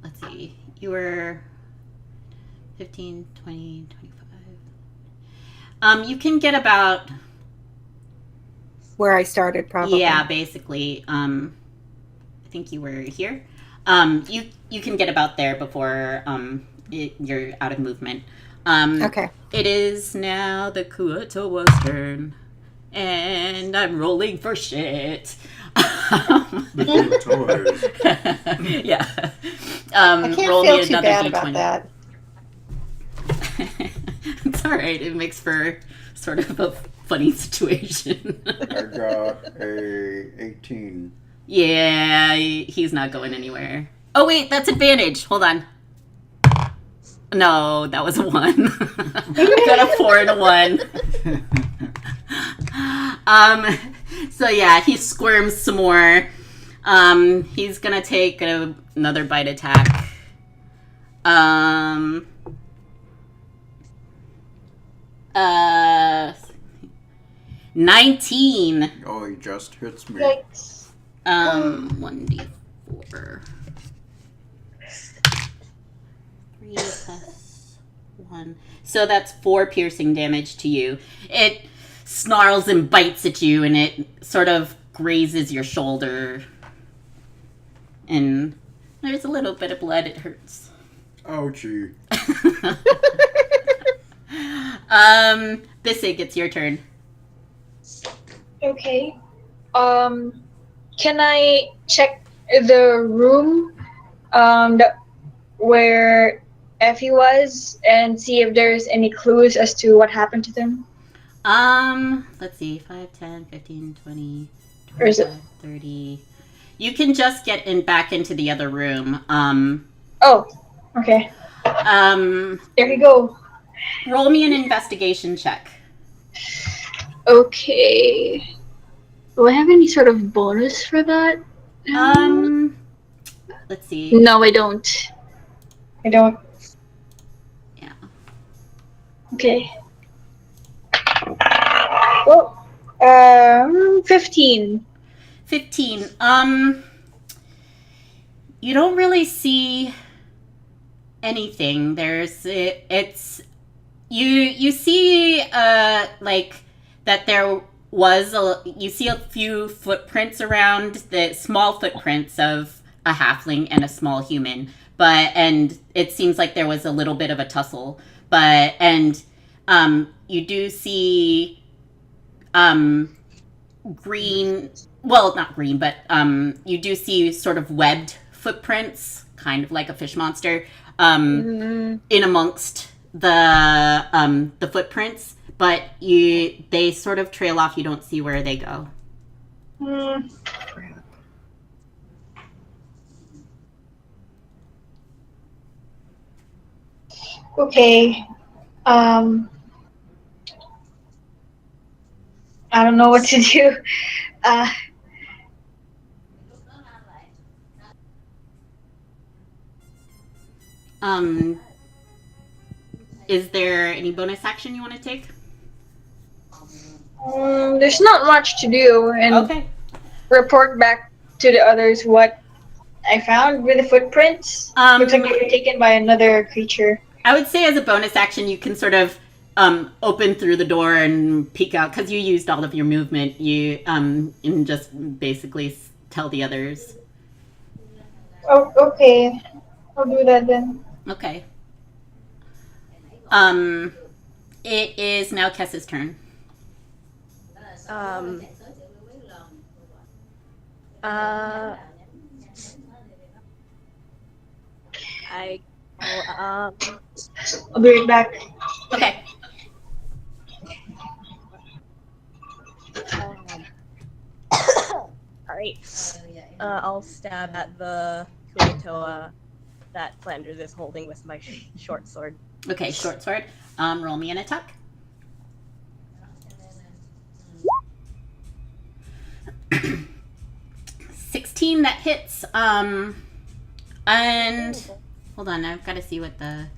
Let's see. You were 15, 20, 25. You can get about... Where I started, probably. Yeah, basically. I think you were here. You can get about there before you're out of movement. Okay. It is now the Kuo-toa's turn. And I'm rolling for shit. The Kuo-toas. Yeah. I can't roll feel me too another bad D20. about that. It's alright. It makes for sort of a funny situation. I got a 18. Yeah, he's not going anywhere. Oh, wait, that's advantage. Hold on. No, that was a 1. I got a 4 and a 1. So yeah, he squirms some more. He's gonna take another bite attack. 19. Oh, he just hits me. Yikes. 1d4. 3 plus 1. So that's 4 piercing damage to you. It snarls and bites at you, and it sort of grazes your shoulder. And there's a little bit of blood. It hurts. Ouchie. Bisig, it's your turn. Okay. Can I check the room where Effie was and see if there's any clues as to what happened to them? Let's see. 5, 10, 15, 20, Or is it- 25, 30. You can just get back into the other room. Oh, okay. There we go. Roll me an investigation check. Okay. Do I have any sort of bonus for that? Let's see. No, I don't. I don't. Yeah. Okay. Well, 15. 15. You don't really see anything. You see like that there was you see a few footprints around, the small footprints of a halfling and a small human, and it seems like there was a little bit of a tussle, you do see green, well, not green, but you do see sort of webbed footprints, kind of like a fish monster, in amongst the footprints, but they sort of trail off. You don't see where they go. Okay. I don't know what to do. Is there any bonus action you want to take? There's not much to do, and Okay. report back to the others what I found with the footprints. Looks like they were taken by another creature. I would say as a bonus action, you can sort of open through the door and peek out, because you used all of your movement. You and just basically tell the others. Oh, okay. I'll do that then. Okay. It is now Kessa's turn. I'll be right back. Okay. Alright. I'll stab at the Kuo-toa that Flanders is holding with my short sword. Okay, short sword. Roll me an attack. $16, that hits. And hold on, I've got to see what the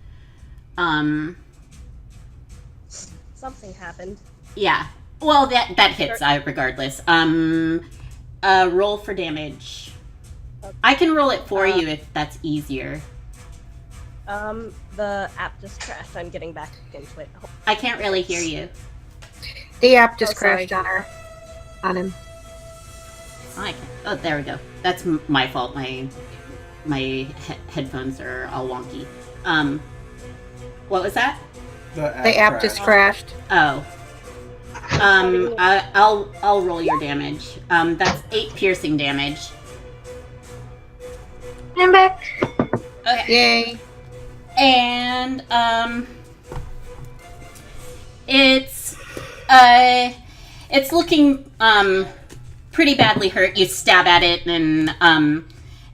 Something happened. yeah. Well, that hits. Regardless. Roll for damage. I can roll it for you if that's easier. The app just crashed. I'm getting back into it. I can't really hear you. The app just sorry. crashed on him. Oh, there we go. That's my fault. My headphones are all wonky. What was that? The app just crashed. Oh. I'll roll your damage. That's 8 piercing damage. I'm back. Okay. Yay. And it's looking pretty badly hurt. You stab at it, and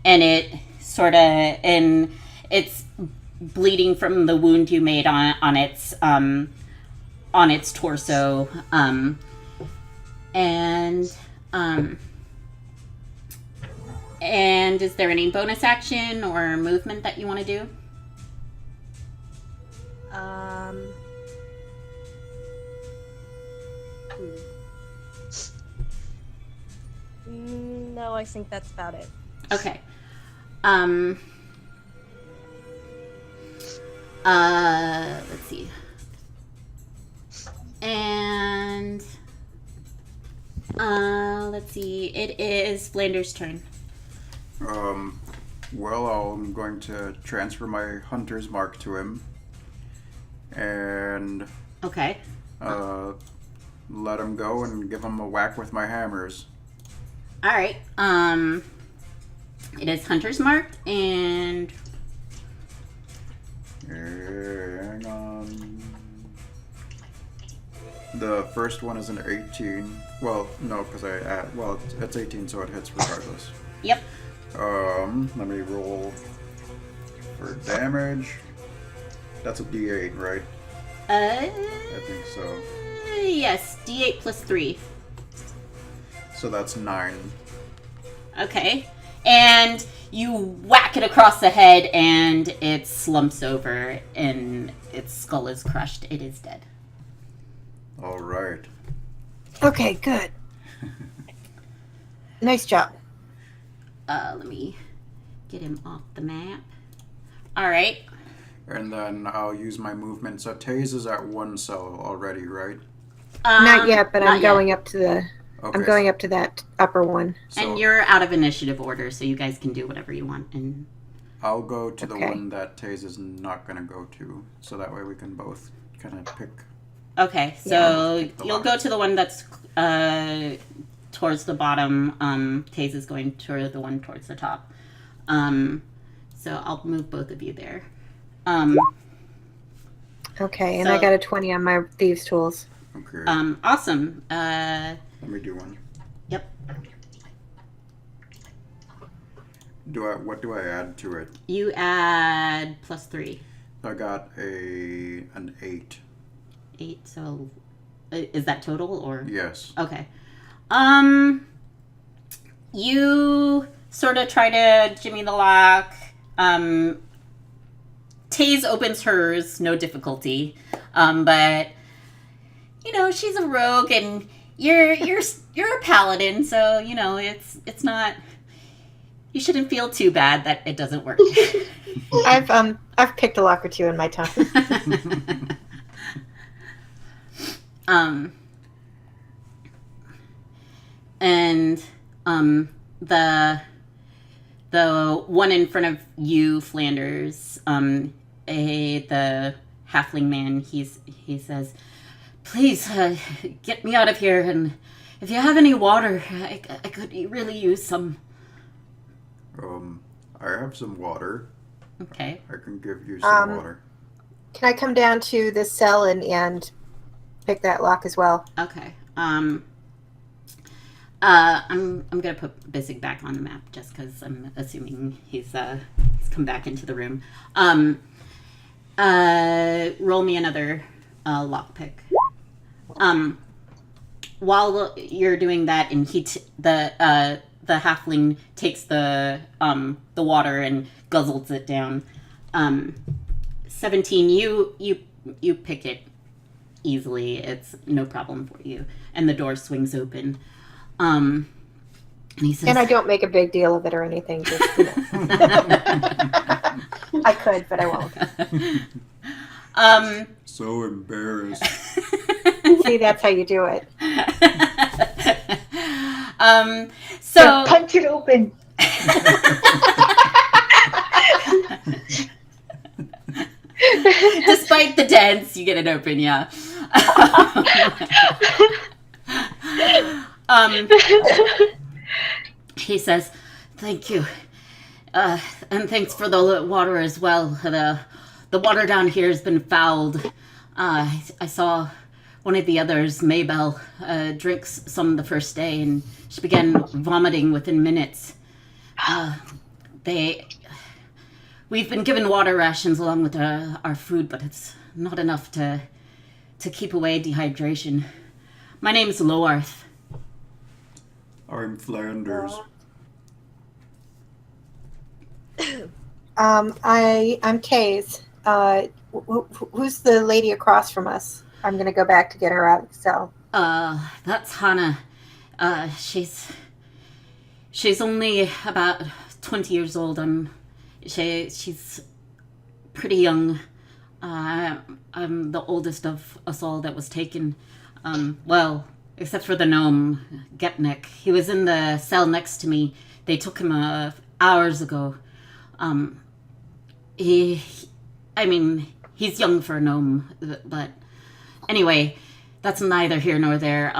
it sort of, and it's bleeding from the wound you made on its torso. And is there any bonus action or movement that you want to do? No, I think that's about it. Okay. Let's see. And let's see. It is Flanders' turn. Well, I'm going to transfer my hunter's mark to him, and Okay. let him go and give him a whack with my hammers. All right. It is Hunter's Mark, and Hang on. The first one is an 18. Well, no, because it's 18, so it hits regardless. yep. Let me roll for damage. That's a D8, right? I think so. Yes, D8 plus 3. So that's 9. Okay. And you whack it across the head, and it slumps over, and its skull is crushed. It is dead. All right. Okay, good. Nice job. Let me get him off the map. All right. And then I'll use my movement. So Tase is at 1 cell already, right? Not yet, but not I'm going up to the. Okay. I'm going up to that upper one. So And you're out of initiative order, so you guys can do whatever you want. And I'll go to the Okay. one that Tase is not going to go to. So that way we can both kind of pick. okay, so Pick the you'll lock. go to the one that's towards the bottom. Tase is going to the one towards the top. So I'll move both of you there. Okay, and So- I got a 20 on my thieves' tools. Okay. Awesome. Let me do one. Yep. What do I add to it? You add plus 3. I got an 8. 8, so is that total or? Yes. Okay. You sort of try to jimmy the lock. Tase opens hers, no difficulty. But you know, she's a rogue, and you're a paladin, so you know it's not. You shouldn't feel too bad that it doesn't work. I've picked a lock or two in my time. And the one in front of you, Flanders, the halfling man, he says, "Please get me out of here, and if you have any water, I could really use some." I have some water. Okay. I can give you some water. Can I come down to this cell and pick that lock as well? Okay. I'm gonna put Bisig back on the map just because I'm assuming he's come back into the room. Roll me another lockpick. While you're doing that, and the halfling takes the water and guzzles it down. 17. You pick it easily. It's no problem for you, and the door swings open. And he says, And I don't make a big deal of it or anything. Just, you know. I could, but I won't. So embarrassed. See, that's how you do it. So Punch it open. despite the dents, you get it open, yeah. He says, "Thank you, and thanks for the water as well. The water down here has been fouled. I saw one of the others, Maybell, drinks some the first day, and she began vomiting within minutes. We've been given water rations along with our food, but it's not enough to keep away dehydration. My name is Loarth." I'm Flanders. I'm Tase. Who's the lady across from us? I'm gonna go back to get her out of the cell. That's Hannah. She's only about 20 years old. She's pretty young. I'm the oldest of us all that was taken. Well, except for the gnome, Getnik. He was in the cell next to me. They took him hours ago. He's young for a gnome, but anyway, that's neither here nor there.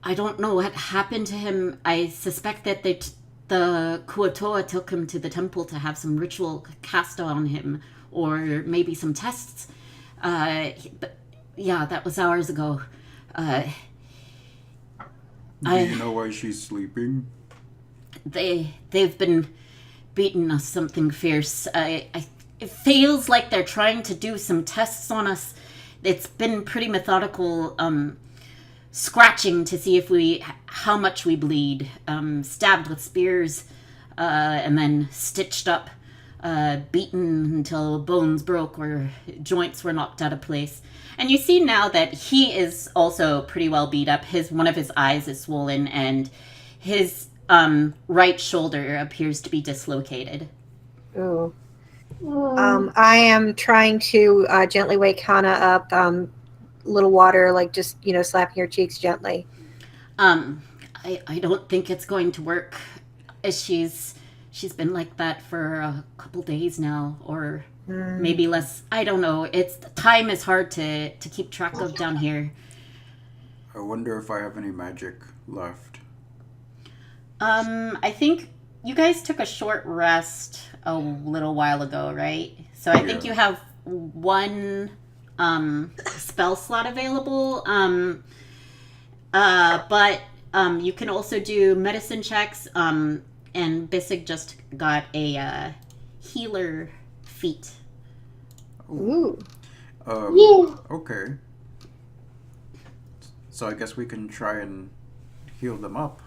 I don't know what happened to him. I suspect that the Kuo-toa took him to the temple to have some ritual cast on him, or maybe some tests. But yeah, that was hours ago. Do you know why she's sleeping? They've been beating us something fierce. It feels like they're trying to do some tests on us. It's been pretty methodical, scratching to see how much we bleed, stabbed with spears, and then stitched up, beaten until bones broke or joints were knocked out of place. And you see now that he is also pretty well beat up. One of his eyes is swollen, and his right shoulder appears to be dislocated. Ooh. I am trying to gently wake Hana up. Little water, like just slapping her cheeks gently. I don't think it's going to work. She's been like that for a couple days now, or maybe less. I don't know. Time is hard to keep track of down here. I wonder if I have any magic left. I think you guys took a short rest a little while ago, right? So I think you have one spell slot available. But you can also do medicine checks. And Bisig just got a healer feat. Ooh. Okay. So I guess we can try and heal them up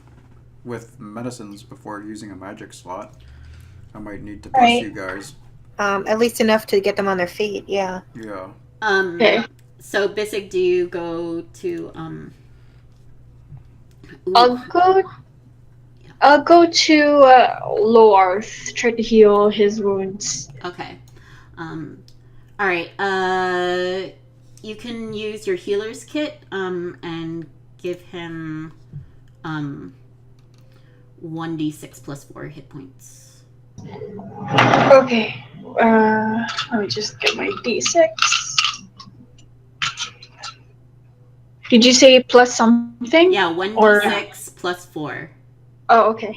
with medicines before using a magic slot. I might need to push you guys. At least enough to get them on their feet, yeah. Yeah. Okay. So Bisig, do you go to I'll go to Low Earth, try to heal his wounds. Okay. All right. You can use your healer's kit and give him 1d6 plus 4 hit points. Okay. Let me just get my d6. Did you say plus something? Yeah, 1d6 plus 4. Oh, okay.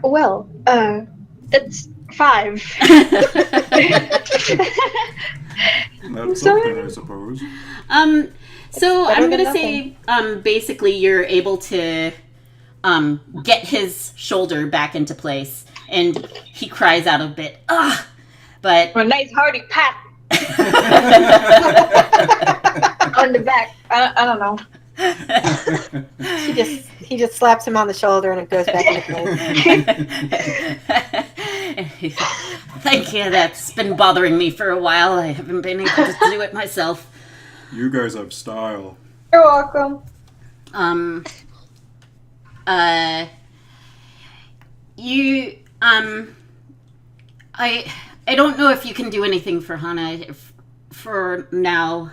Well, that's 5. That's something, I suppose. So better I'm than gonna say, basically you're able to get his shoulder back into place, and he cries out a bit, "Ah!" But A nice hearty pat on the back. I don't know. He just slaps him on the shoulder and it goes back into place. Thank you. That's been bothering me for a while. I haven't been able to do it myself. You guys have style. You're welcome. I don't know if you can do anything for Hana for now.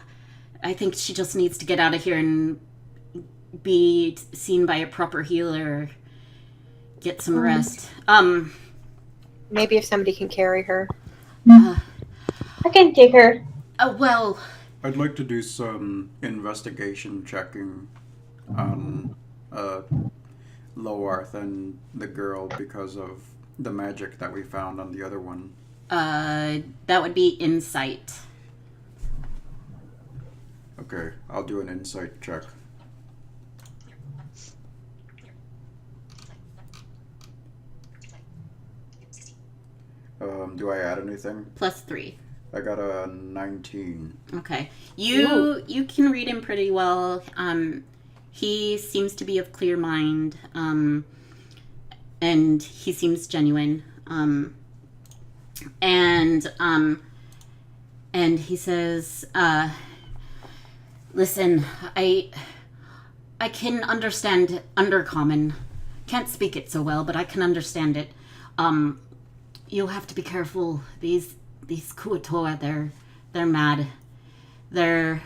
I think she just needs to get out of here and be seen by a proper healer. Get some rest. Maybe if somebody can carry her. I can take her. Well, I'd like to do some investigation checking on Lowarth and the girl because of the magic that we found on the other one. that would be insight. Okay, I'll do an insight check. Do I add anything? Plus 3. I got a 19. Okay. You can read him pretty well. He seems to be of clear mind. And he seems genuine. And he says, listen, I can understand Undercommon. Can't speak it so well, but I can understand it. you'll have to be careful. These Kuo-toa, they're mad. They're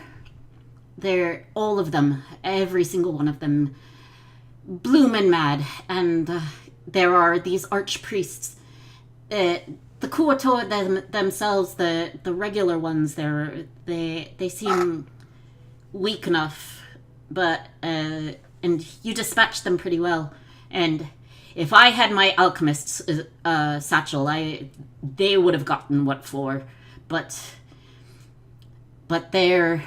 all of them, every single one of them, bloomin' mad. And there are these archpriests. The Kuo-toa themselves, the regular ones, they seem weak enough, but and you dispatched them pretty well. And if I had my alchemist's satchel, they would have gotten what for. But they're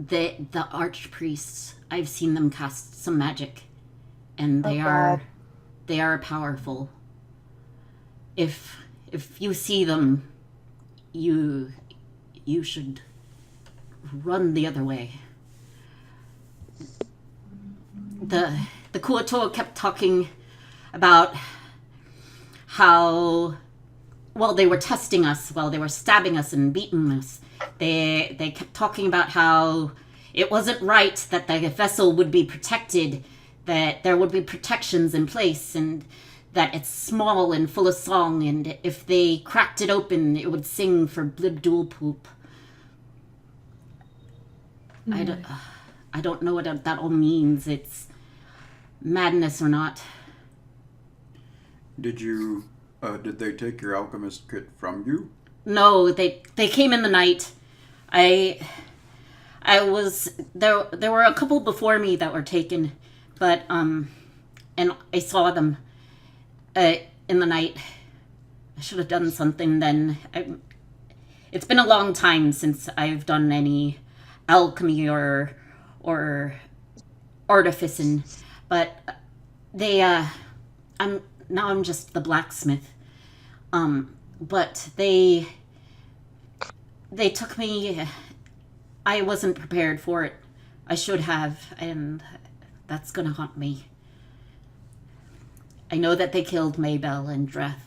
the archpriests. I've seen them cast some magic, and they are powerful. If you see them, you should run the other way. The Kuo-toa kept talking about how, well, they were testing us, while they were stabbing us and beating us. They kept talking about how it wasn't right that the vessel would be protected, that there would be protections in place, and that it's small and full of song, and if they cracked it open, it would sing for Blibdool Poop. I don't know what that all means. It's madness or not. Did they take your alchemist kit from you? No, they came in the night. I was there were a couple before me that were taken, but and I saw them in the night. I should have done something then. It's been a long time since I've done any alchemy or artificing, but I'm just the blacksmith. But they took me. I wasn't prepared for it. I should have, and that's gonna haunt me. I know that they killed Maybell and Dreth.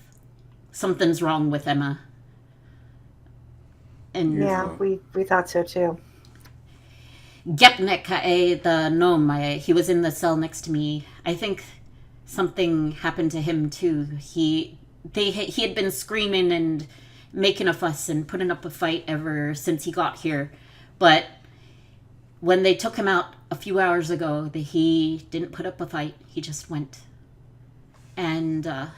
Something's wrong with Emma. And yeah, we thought so too. Gepnik, the gnome, he was in the cell next to me. I think something happened to him too. He had been screaming and making a fuss and putting up a fight ever since he got here. But when they took him out a few hours ago, he didn't put up a fight. He just went. And I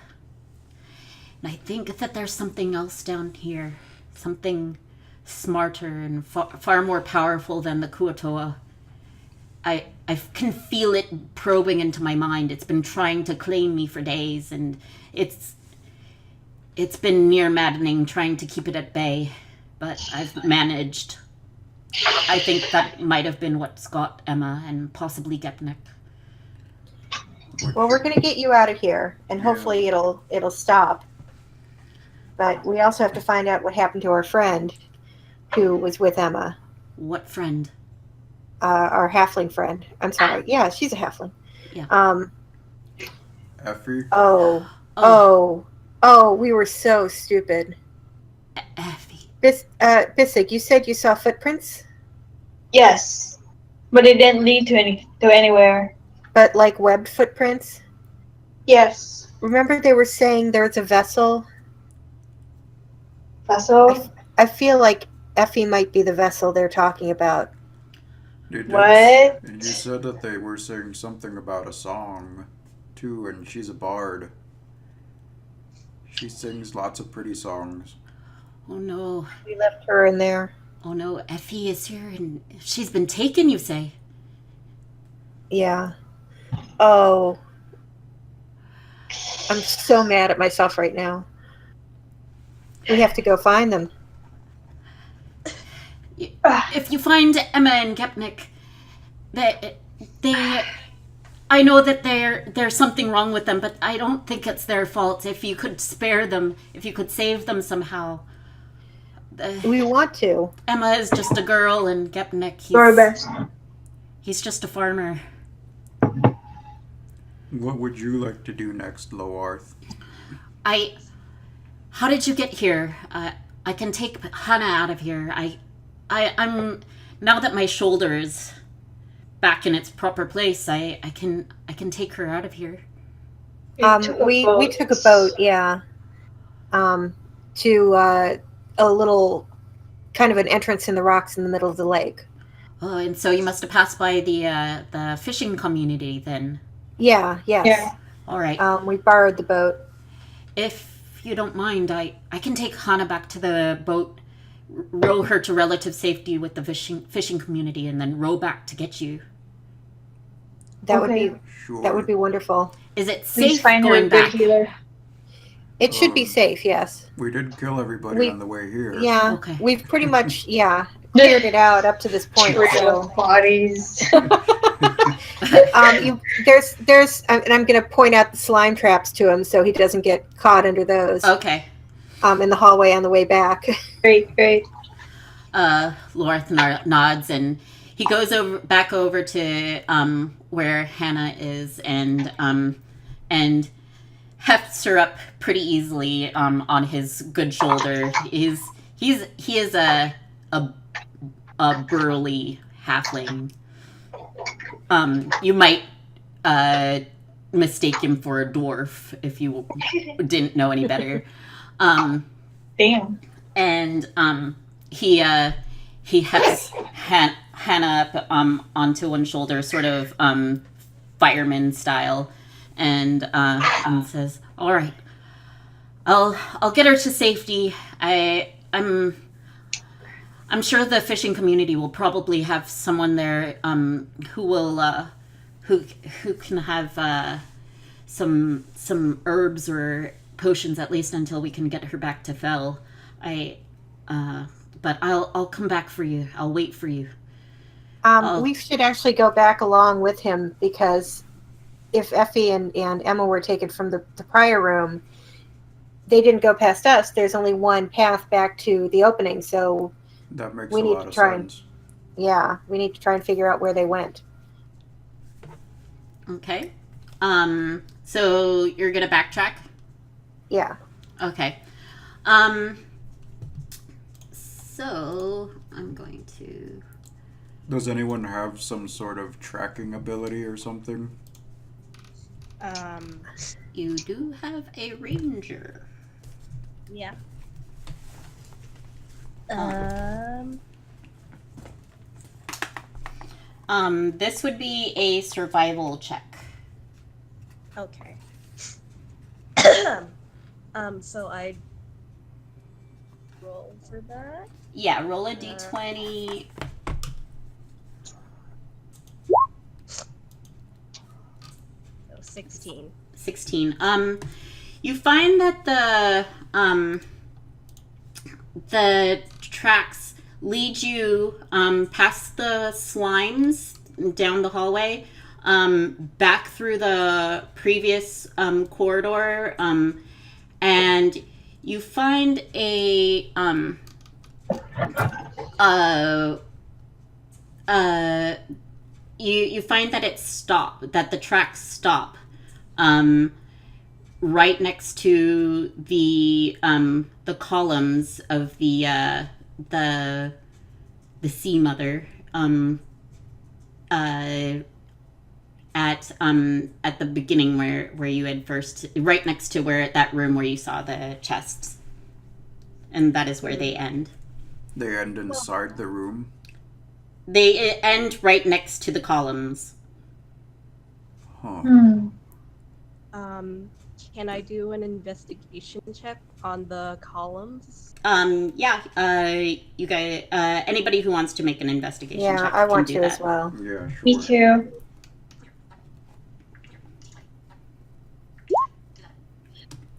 think that there's something else down here. Something smarter and far more powerful than the Kuo-toa. I can feel it probing into my mind. It's been trying to claim me for days, and it's been near maddening trying to keep it at bay, but I've managed. I think that might have been what's got Emma and possibly Gepnik. Well, we're going to get you out of here, and hopefully it'll stop. But we also have to find out what happened to our friend who was with Emma. What friend? Our halfling friend. I'm sorry. Yeah, she's a halfling. Yeah. Effie? Oh, we were so stupid. Effie. Bisig, you said you saw footprints? Yes, but it didn't lead to anywhere. But like webbed footprints? Yes. Remember they were saying there's a vessel? Vessel? I feel like Effie might be the vessel they're talking about. What? And you said that they were saying something about a song, too, and she's a bard. She sings lots of pretty songs. Oh no. We left her in there. Oh no, Effie is here and she's been taken, you say? Yeah. Oh. I'm so mad at myself right now. We have to go find them. If you find Emma and Gepnik, they I know that there's something wrong with them, but I don't think it's their fault. If you could spare them, if you could save them somehow. We want to. Emma is just a girl, and Gepnik, he's just a farmer. What would you like to do next, Loarth? How did you get here? I can take Hannah out of here. I'm now that my shoulder is back in its proper place. I can take her out of here. We took a boat. Yeah. to a little kind of an entrance in the rocks in the middle of the lake. Oh, and so you must have passed by the fishing community then. Yeah, yes. Yeah. All right. We borrowed the boat. If you don't mind, I can take Hana back to the boat, row her to relative safety with the fishing community, and then row back to get you. That Okay. would be wonderful. Is it Please safe find her a going good back? healer. It should be safe, yes. We did kill everybody on the way here. Yeah, Okay. we've pretty much, cleared it out up to this point. Rid So, of bodies. there's, and I'm going to point out the slime traps to him so he doesn't get caught under those. Okay. In the hallway on the way back. Great, great. Lorth nods and he goes back over to where Hannah is and hefts her up pretty easily on his good shoulder. He is a burly halfling. You might mistake him for a dwarf if you didn't know any better. Damn. And he hefts Hannah up onto one shoulder, sort of fireman style, and says, "All right, I'll get her to safety. I'm sure the fishing community will probably have someone there who will who can have some herbs or potions at least until we can get her back to Fell. But I'll come back for you. I'll wait for you." We should actually go back along with him because if Effie and Emma were taken from the prior room, they didn't go past us. There's only one path back to the opening, so That makes we a need lot to of try sense. we need to try and figure out where they went. Okay. So you're gonna backtrack? Yeah. Okay. So I'm going to. Does anyone have some sort of tracking ability or something? You do have a ranger. Yeah. This would be a survival check. Okay. So I roll for that. Yeah, roll a d20. So 16. 16. You find that the tracks lead you past the slimes down the hallway, back through the previous corridor, and you find you find that the tracks stop right next to the columns of the Sea Mother at the beginning where you had first, right next to that room where you saw the chests, and that is where they end. They end inside the room. They end right next to the columns. Huh. Can I do an investigation check on the columns? You guys, anybody who wants to make an investigation check I want can do to that. as well. Yeah, sure. Me too.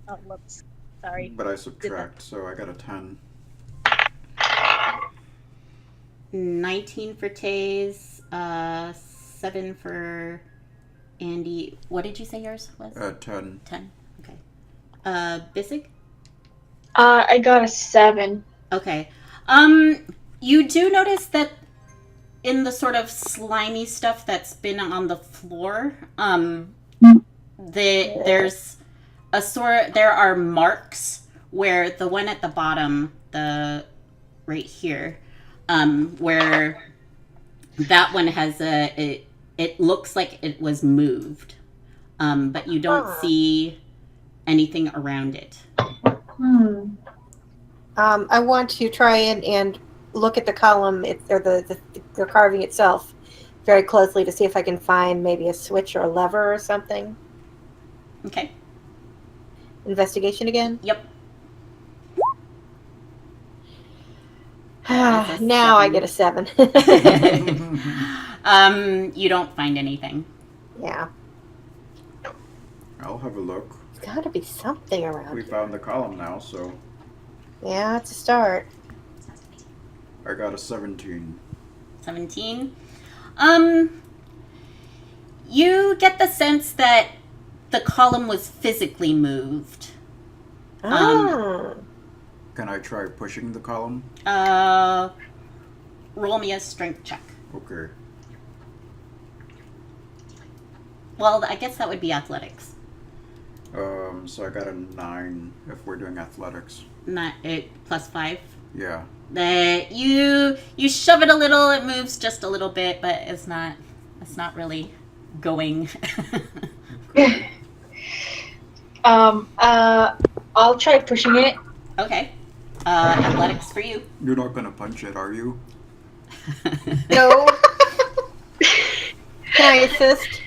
Oh, whoops. Sorry. But I subtract, so I got a 10. 19 for Tase, 7 for Andy. What did you say yours was? 10. 10. Okay. Bisig? I got a 7. Okay. You do notice that in the sort of slimy stuff that's been on the floor, there's there are marks where the one at the bottom, right here, where that one has it looks like it was moved, but you don't see anything around it. I want to try and look at the column or the carving itself very closely to see if I can find maybe a switch or a lever or something. Okay. Investigation again? Yep. Now I get a 7. You don't find anything. Yeah. I'll have a look. There's got to be something around We here. found the column now, so Yeah, it's a start. I got a 17. 17. You get the sense that the column was physically moved. Oh. Can I try pushing the column? Roll me a strength check. Okay. Well, I guess that would be athletics. So I got a 9 if we're doing athletics. Not it plus 5. Yeah. You shove it a little. It moves just a little bit, but it's not really going. I'll try pushing it. Okay. Athletics for you. You're not gonna punch it, are you? No. Can I assist?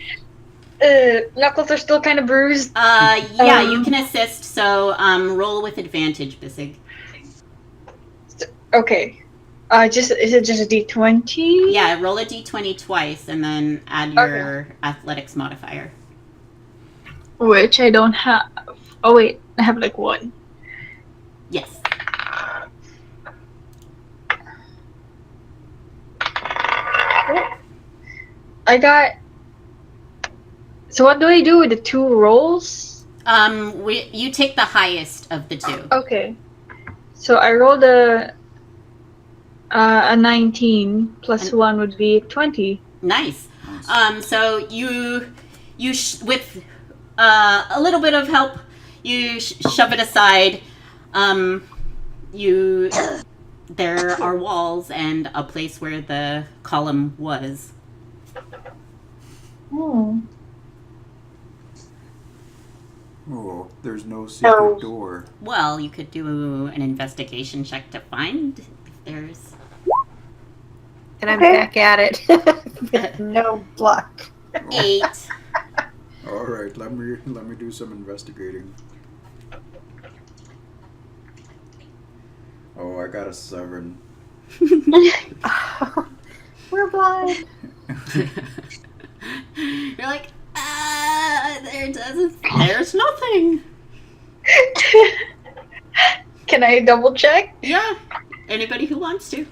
Knuckles are still kind of bruised. Yeah, you can assist. So, roll with advantage, Bisig. Okay. Is it just a D20? Yeah, roll a d20 twice, and then add your athletics modifier. Which I don't have. Oh wait, I have like 1. Yes. I got. So what do I do with the 2 rolls? You take the highest of the 2. Okay. So I rolled a 19 plus 1 would be 20. Nice. So you with a little bit of help, you shove it aside. There are walls and a place where the column was. Hmm. Oh, there's no secret door. Well, you could do an investigation check to find if there's. And I'm back at it. With no luck. 8. All right, let me do some investigating. Oh, I got a 7. We're blind. You're like, there's nothing. Can I double check? Yeah. Anybody who wants to.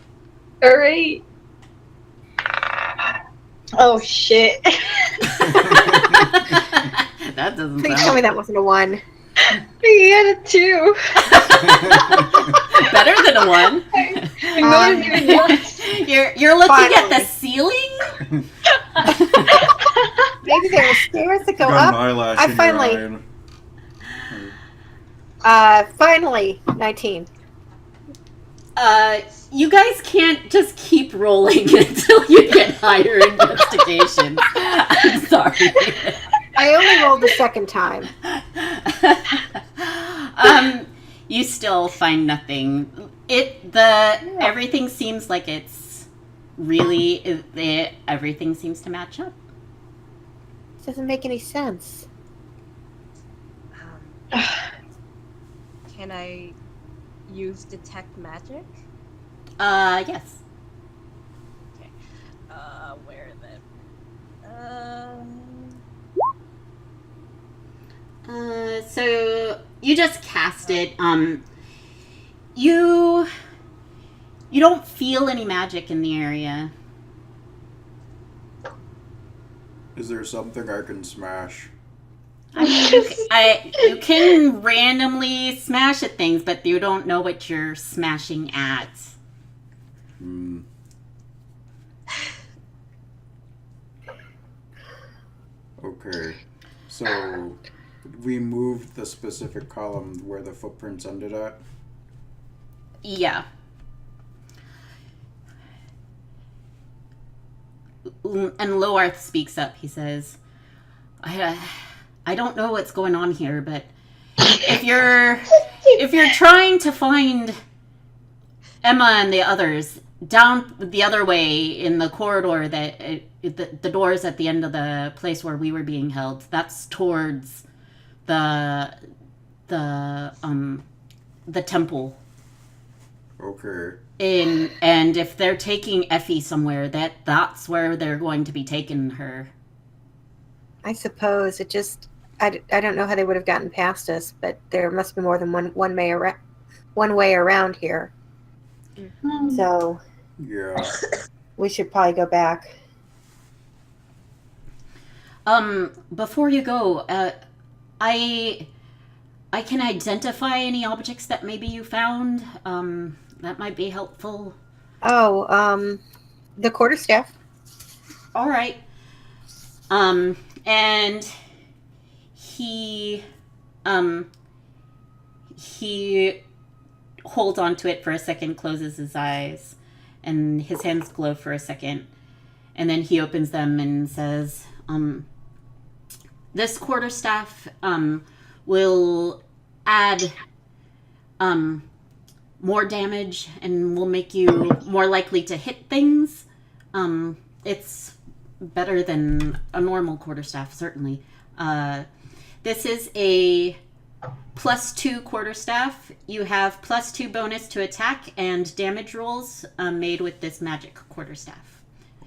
Alright. Oh shit. That doesn't Please sound tell me that wasn't a 1. You got a 2. better than a 1. I know it's even worse. You're looking at the Finally. ceiling? Maybe there were stairs that go Got up. my eyelash I in your finally- eye. Finally, 19. You guys can't just keep rolling until you get higher investigations. I'm sorry. I only rolled the second time. You still find nothing. Everything seems like it's really everything seems to match up. It doesn't make any sense. Can I use detect magic? Yes. Okay. Where then? So you just cast it. You don't feel any magic in the area. Is there something I can smash? I mean, you can randomly smash at things, but you don't know what you're smashing at. Hmm. Okay. So we moved the specific column where the footprints ended at. Yeah. And Loarth speaks up. He says, I don't know what's going on here, but if you're if you're trying to find Emma and the others down the other way in the corridor, the doors at the end of the place where we were being held, that's towards the temple. Okay. And if they're taking Effie somewhere, that's where they're going to be taking her. I suppose it just I don't know how they would have gotten past us, but there must be more than one way around here. So Yeah. we should probably go back. Before you go, I can identify any objects that maybe you found. That might be helpful. Oh, the quarterstaff. All right. And he holds on to it for a second, closes his eyes, and his hands glow for a second, and then he opens them and says, this quarterstaff will add more damage and will make you more likely to hit things. It's better than a normal quarterstaff, certainly. This is a +2 quarterstaff. You have +2 bonus to attack and damage rolls made with this magic quarterstaff.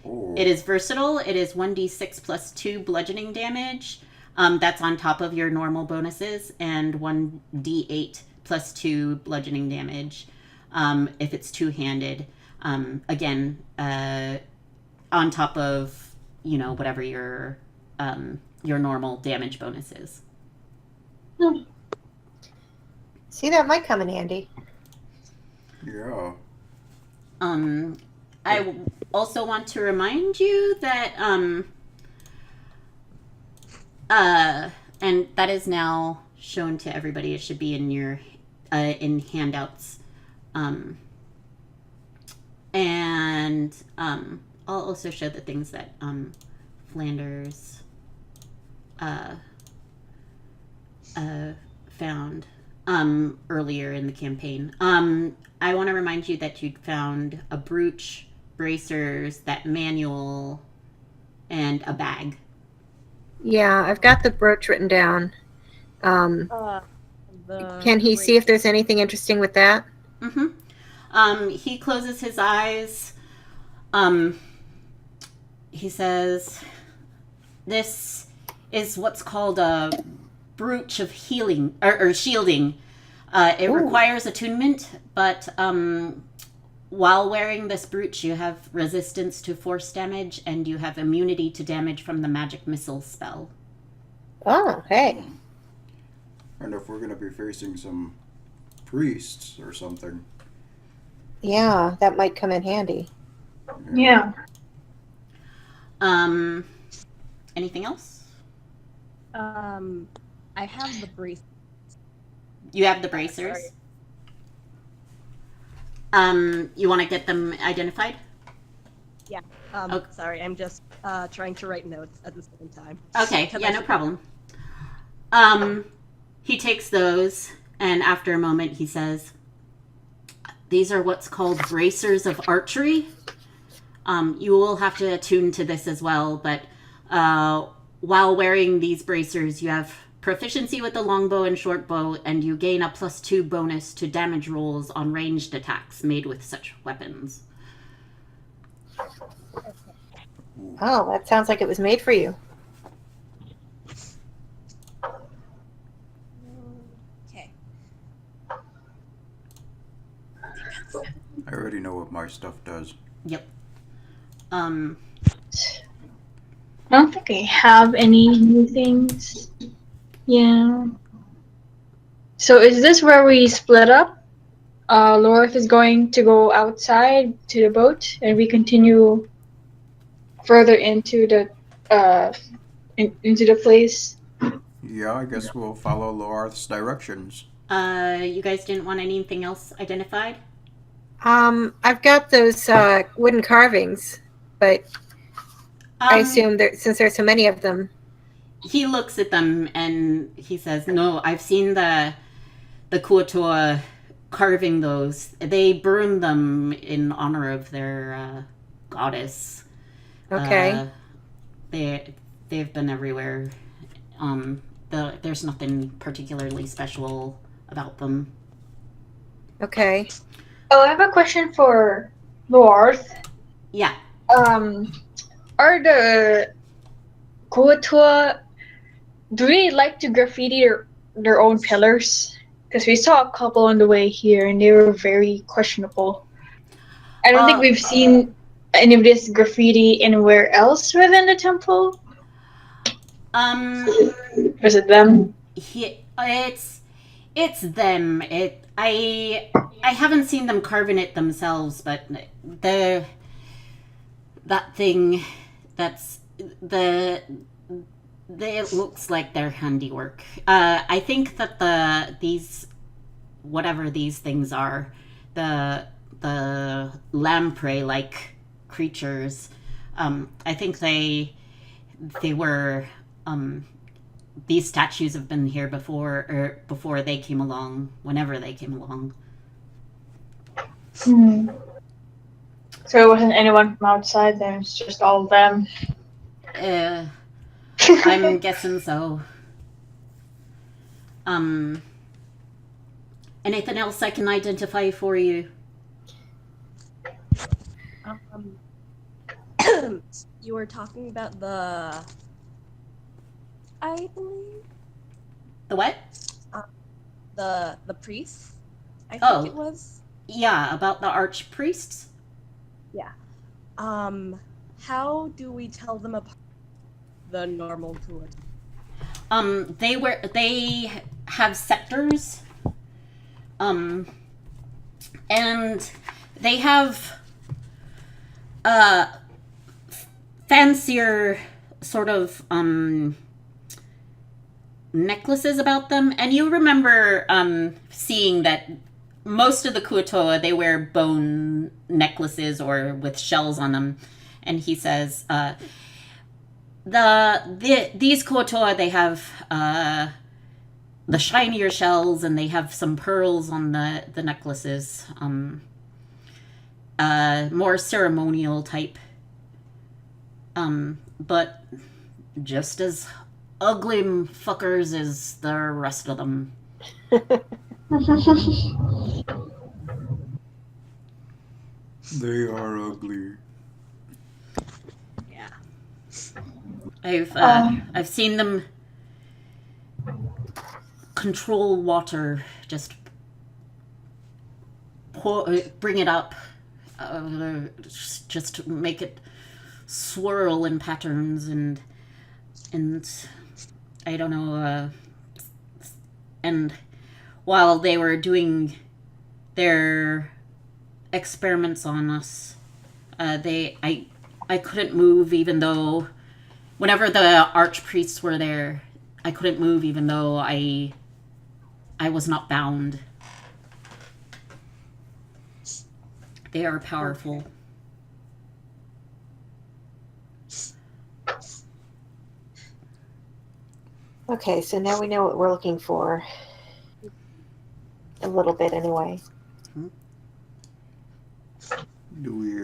Ooh. It is versatile. It is 1d6 +2 bludgeoning damage. That's on top of your normal bonuses, and 1d8 +2 bludgeoning damage if it's two-handed. Again, on top of, whatever your normal damage bonus is. See, that might come in handy. Yeah. I also want to remind you that and that is now shown to everybody. It should be in your in handouts. And I'll also show the things that Flanders found earlier in the campaign. I want to remind you that you found a brooch, bracers, that manual, and a bag. Yeah, I've got the brooch written down. Can he see if there's anything interesting with that? Mm-hmm. He closes his eyes. He says, this is what's called a brooch of healing or shielding. It requires attunement, but while wearing this brooch, you have resistance to force damage, and you have immunity to damage from the magic missile spell. Oh, hey. And if we're going to be facing some priests or something. Yeah, that might come in handy. Yeah. Anything else? I have the brace. You have the bracers? You want to get them identified? Yeah. Okay. Sorry, I'm just trying to write notes at the same time. Okay, yeah, no problem. He takes those, and after a moment he says, these are what's called bracers of archery. You will have to attune to this as well, but while wearing these bracers, you have proficiency with the longbow and shortbow, and you gain a +2 bonus to damage rolls on ranged attacks made with such weapons. Oh, that sounds like it was made for you. Okay. I already know what my stuff does. Yep. I don't think I have any new things. Yeah. So is this where we split up? Lorth is going to go outside to the boat, and we continue further into the into the place. Yeah, I guess we'll follow Loarth's directions. You guys didn't want anything else identified? I've got those wooden carvings, but I assume since there's so many of them. He looks at them and he says, no, I've seen the the Kuo-toa carving those. They burn them in honor of their goddess. Okay. They've been everywhere. There's nothing particularly special about them. Okay. Oh, I have a question for North. Yeah. Are the Kuo-toa, do they like to graffiti their own pillars? Because we saw a couple on the way here, and they were very questionable. I don't think we've seen any of this graffiti anywhere else within the temple. Was it them? It's them. I haven't seen them carving it themselves, but that thing that's it looks like their handiwork. I think that these whatever these things are, the lamprey like creatures, I think they were these statues have been here before they came along, whenever they came along. So it wasn't anyone from outside then, it's just all of them. I'm guessing so. Anything else I can identify for you? You were talking about the, I believe, The what? the priest. I think it was. Yeah, about the archpriests. Yeah. How do we tell them apart? The normal tours. They have sectors. And they have fancier sort of necklaces about them. And you remember seeing that most of the Kuo-toa, they wear bone necklaces or with shells on them. And he says, these Kuo-toa, they have the shinier shells, and they have some pearls on the necklaces. More ceremonial type. But just as ugly fuckers as the rest of them. They are ugly. Yeah. I've seen them control water, just bring it up, just make it swirl in patterns, and I don't know. And while they were doing their experiments on us, I couldn't move, even though whenever the archpriests were there, I couldn't move, even though I was not bound. They are powerful. Okay, so now we know what we're looking for. A little bit, anyway. Do we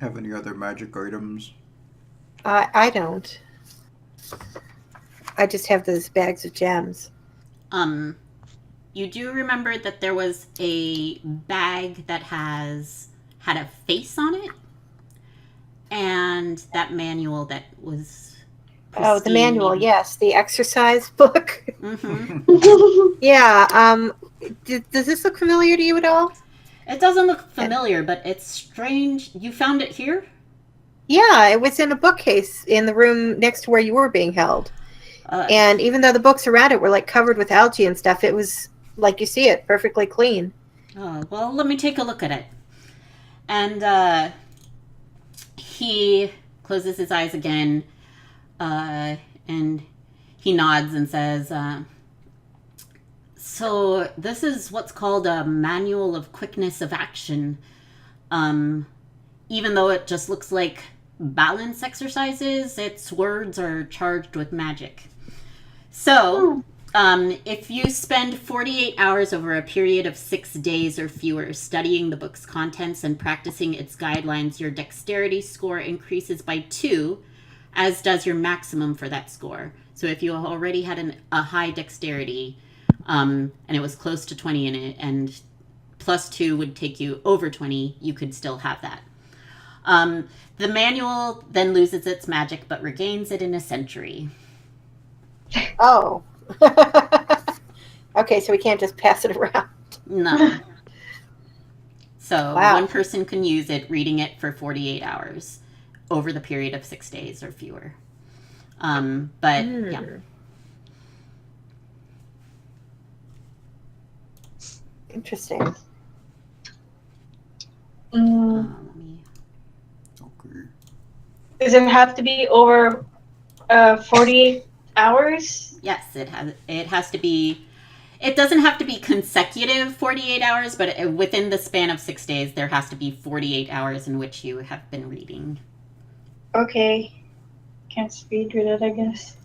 have any other magic items? I don't. I just have those bags of gems. You do remember that there was a bag that had a face on it, and that manual that was Kristine. Oh, the manual, yes, the exercise book. Mm-hmm. Yeah. Does this look familiar to you at all? It doesn't look familiar, but it's strange. You found it here? Yeah, it was in a bookcase in the room next to where you were being held. And even though the books around it were like covered with algae and stuff, it was like you see it, perfectly clean. Oh, well, let me take a look at it. And he closes his eyes again, and he nods and says, so this is what's called a manual of quickness of action. Even though it just looks like balance exercises, its words are charged with magic. So, If you spend 48 hours over a period of 6 days or fewer studying the book's contents and practicing its guidelines, your dexterity score increases by 2, as does your maximum for that score. So if you already had a high dexterity, and it was close to 20 in it, and plus 2 would take you over 20, you could still have that. The manual then loses its magic, but regains it in a century. Oh. Okay, so we can't just pass it around. No. So Wow. one person can use it, reading it for 48 hours over the period of 6 days or fewer. But yeah. Interesting. Mm. Let me... Okay. Does it have to be over 48 hours? Yes, it has to be. It doesn't have to be consecutive 48 hours, but within the span of 6 days, there has to be 48 hours in which you have been reading. Okay. Can't speed read it, I guess.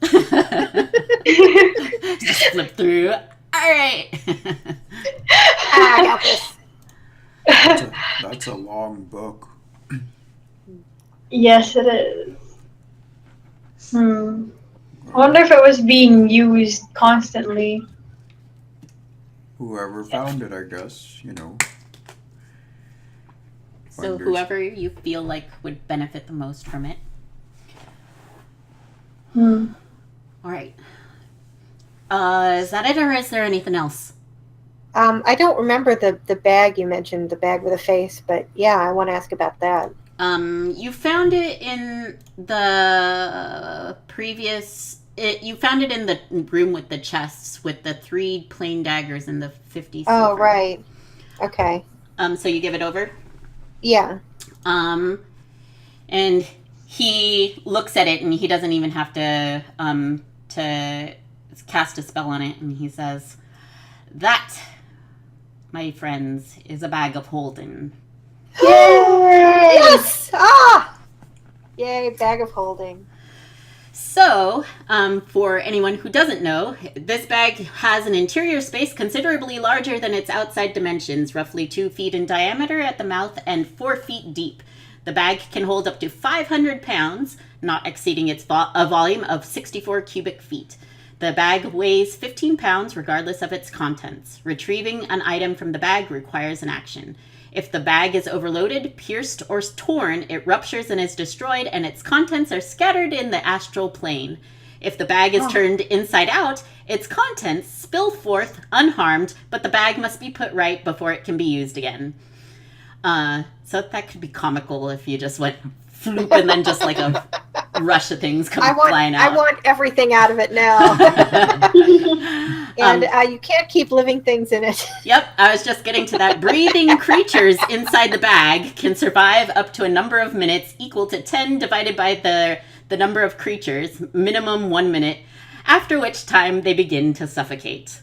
Just flip through. All right. I got this. That's a long book. Yes, it is. I wonder if it was being used constantly. Whoever found it, I guess, you know. So whoever you feel like would benefit the most from it. All right. Is that it, or is there anything else? I don't remember the bag you mentioned, the bag with a face, but yeah, I want to ask about that. You found it in the previous. You found it in the room with the chests with the 3 plain daggers and the 50 silver. Oh, right. Okay. So you give it over? Yeah. And he looks at it, and he doesn't even have to cast a spell on it, and he says, "That, my friends, is a bag of holding." Yay! Yes! Ah! Yay, bag of holding. So, for anyone who doesn't know, this bag has an interior space considerably larger than its outside dimensions, roughly 2 feet in diameter at the mouth and 4 feet deep. The bag can hold up to 500 pounds, not exceeding its a volume of 64 cubic feet. The bag weighs 15 pounds regardless of its contents. Retrieving an item from the bag requires an action. If the bag is overloaded, pierced, or torn, it ruptures and is destroyed, and its contents are scattered in the astral plane. If the bag is turned inside out, its contents spill forth unharmed, but the bag must be put right before it can be used again. So that could be comical if you just went floop and then just like a rush of things come flying out. I want everything out of it now. And you can't keep living things in it. Yep, I was just getting to that. Breathing creatures inside the bag can survive up to a number of minutes equal to 10 divided by the number of creatures, minimum 1 minute, after which time they begin to suffocate.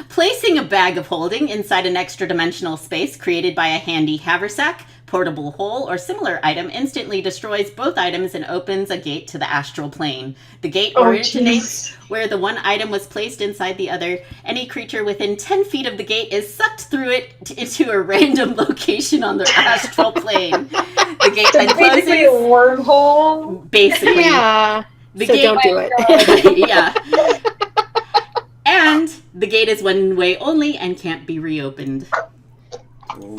Placing a bag of holding inside an extra-dimensional space created by a handy haversack, portable hole, or similar item instantly destroys both items and opens a gate to the astral plane. The gate originates where the one item was placed inside the other. Any creature within 10 feet of the gate is sucked through it into a random location on the astral plane. The gate then closes. Basically a wormhole. Basically. Yeah. The So gate, don't do it. yeah. And the gate is one way only and can't be reopened. Oh.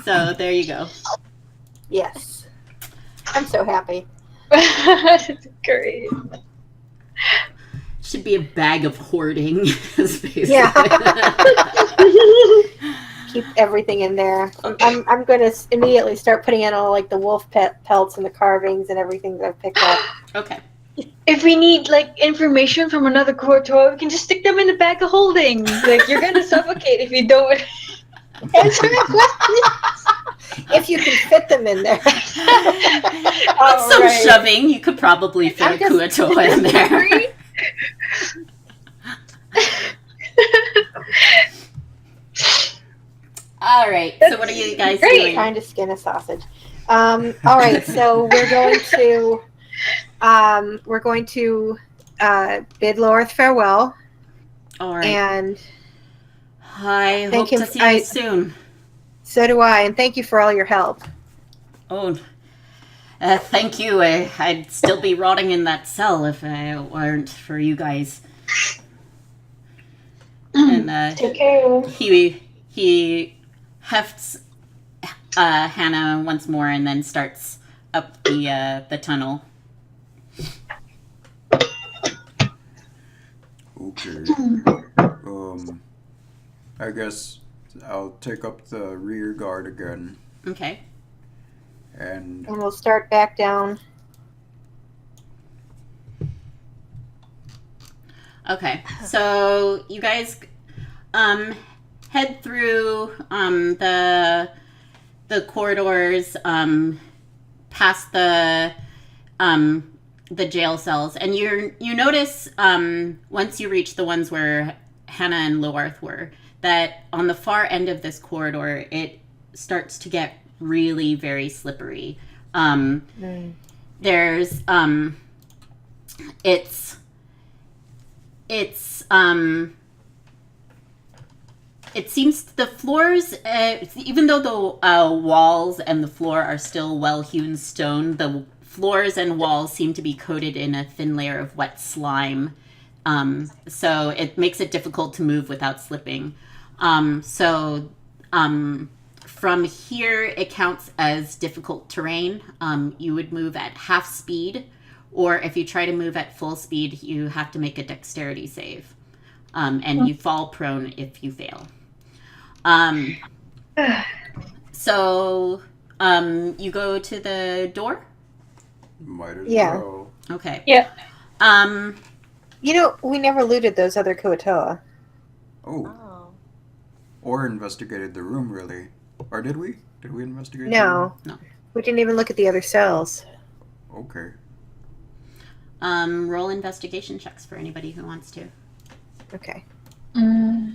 So there you go. Yes. I'm so happy. That's great. Should be a bag of hoarding. Yeah. Keep everything in there. I'm going to immediately start putting in all like the wolf pelts and the carvings and everything that I've picked up. Okay. If we need like information from another Kuo-toa, we can just stick them in the bag of holding. Like you're gonna suffocate if you don't answer my questions. If you can fit them in there. With some shoving, you could probably fit a Kuo-toa in there. All right. So what are you guys doing? Trying to skin a sausage. All right. So we're going to bid Lorith farewell, All right. and I hope thank him. to see you soon. So do I, and thank you for all your help. Oh, thank you. I'd still be rotting in that cell if it weren't for you guys. And Take care. he hefts Hannah once more and then starts up the tunnel. Okay. I guess I'll take up the rear guard again, Okay. and And we'll start back down. Okay. So you guys head through the corridors past the jail cells, and you notice once you reach the ones where Hannah and Loarth were, that on the far end of this corridor it starts to get really very slippery. There's it seems the floors, even though the walls and the floor are still well-hewn stone, the floors and walls seem to be coated in a thin layer of wet slime. So it makes it difficult to move without slipping. From here, it counts as difficult terrain. You would move at half speed, or if you try to move at full speed, you have to make a dexterity save. And you fall prone if you fail. You go to the door? might as Yeah. well. Okay. Yeah. You know, we never looted those other Kuo-toa. Oh, Oh. or investigated the room, really. Or did we? Did we investigate the No. No. We didn't even look at the other cells. room? Okay. Roll investigation checks for anybody who wants to. Okay. All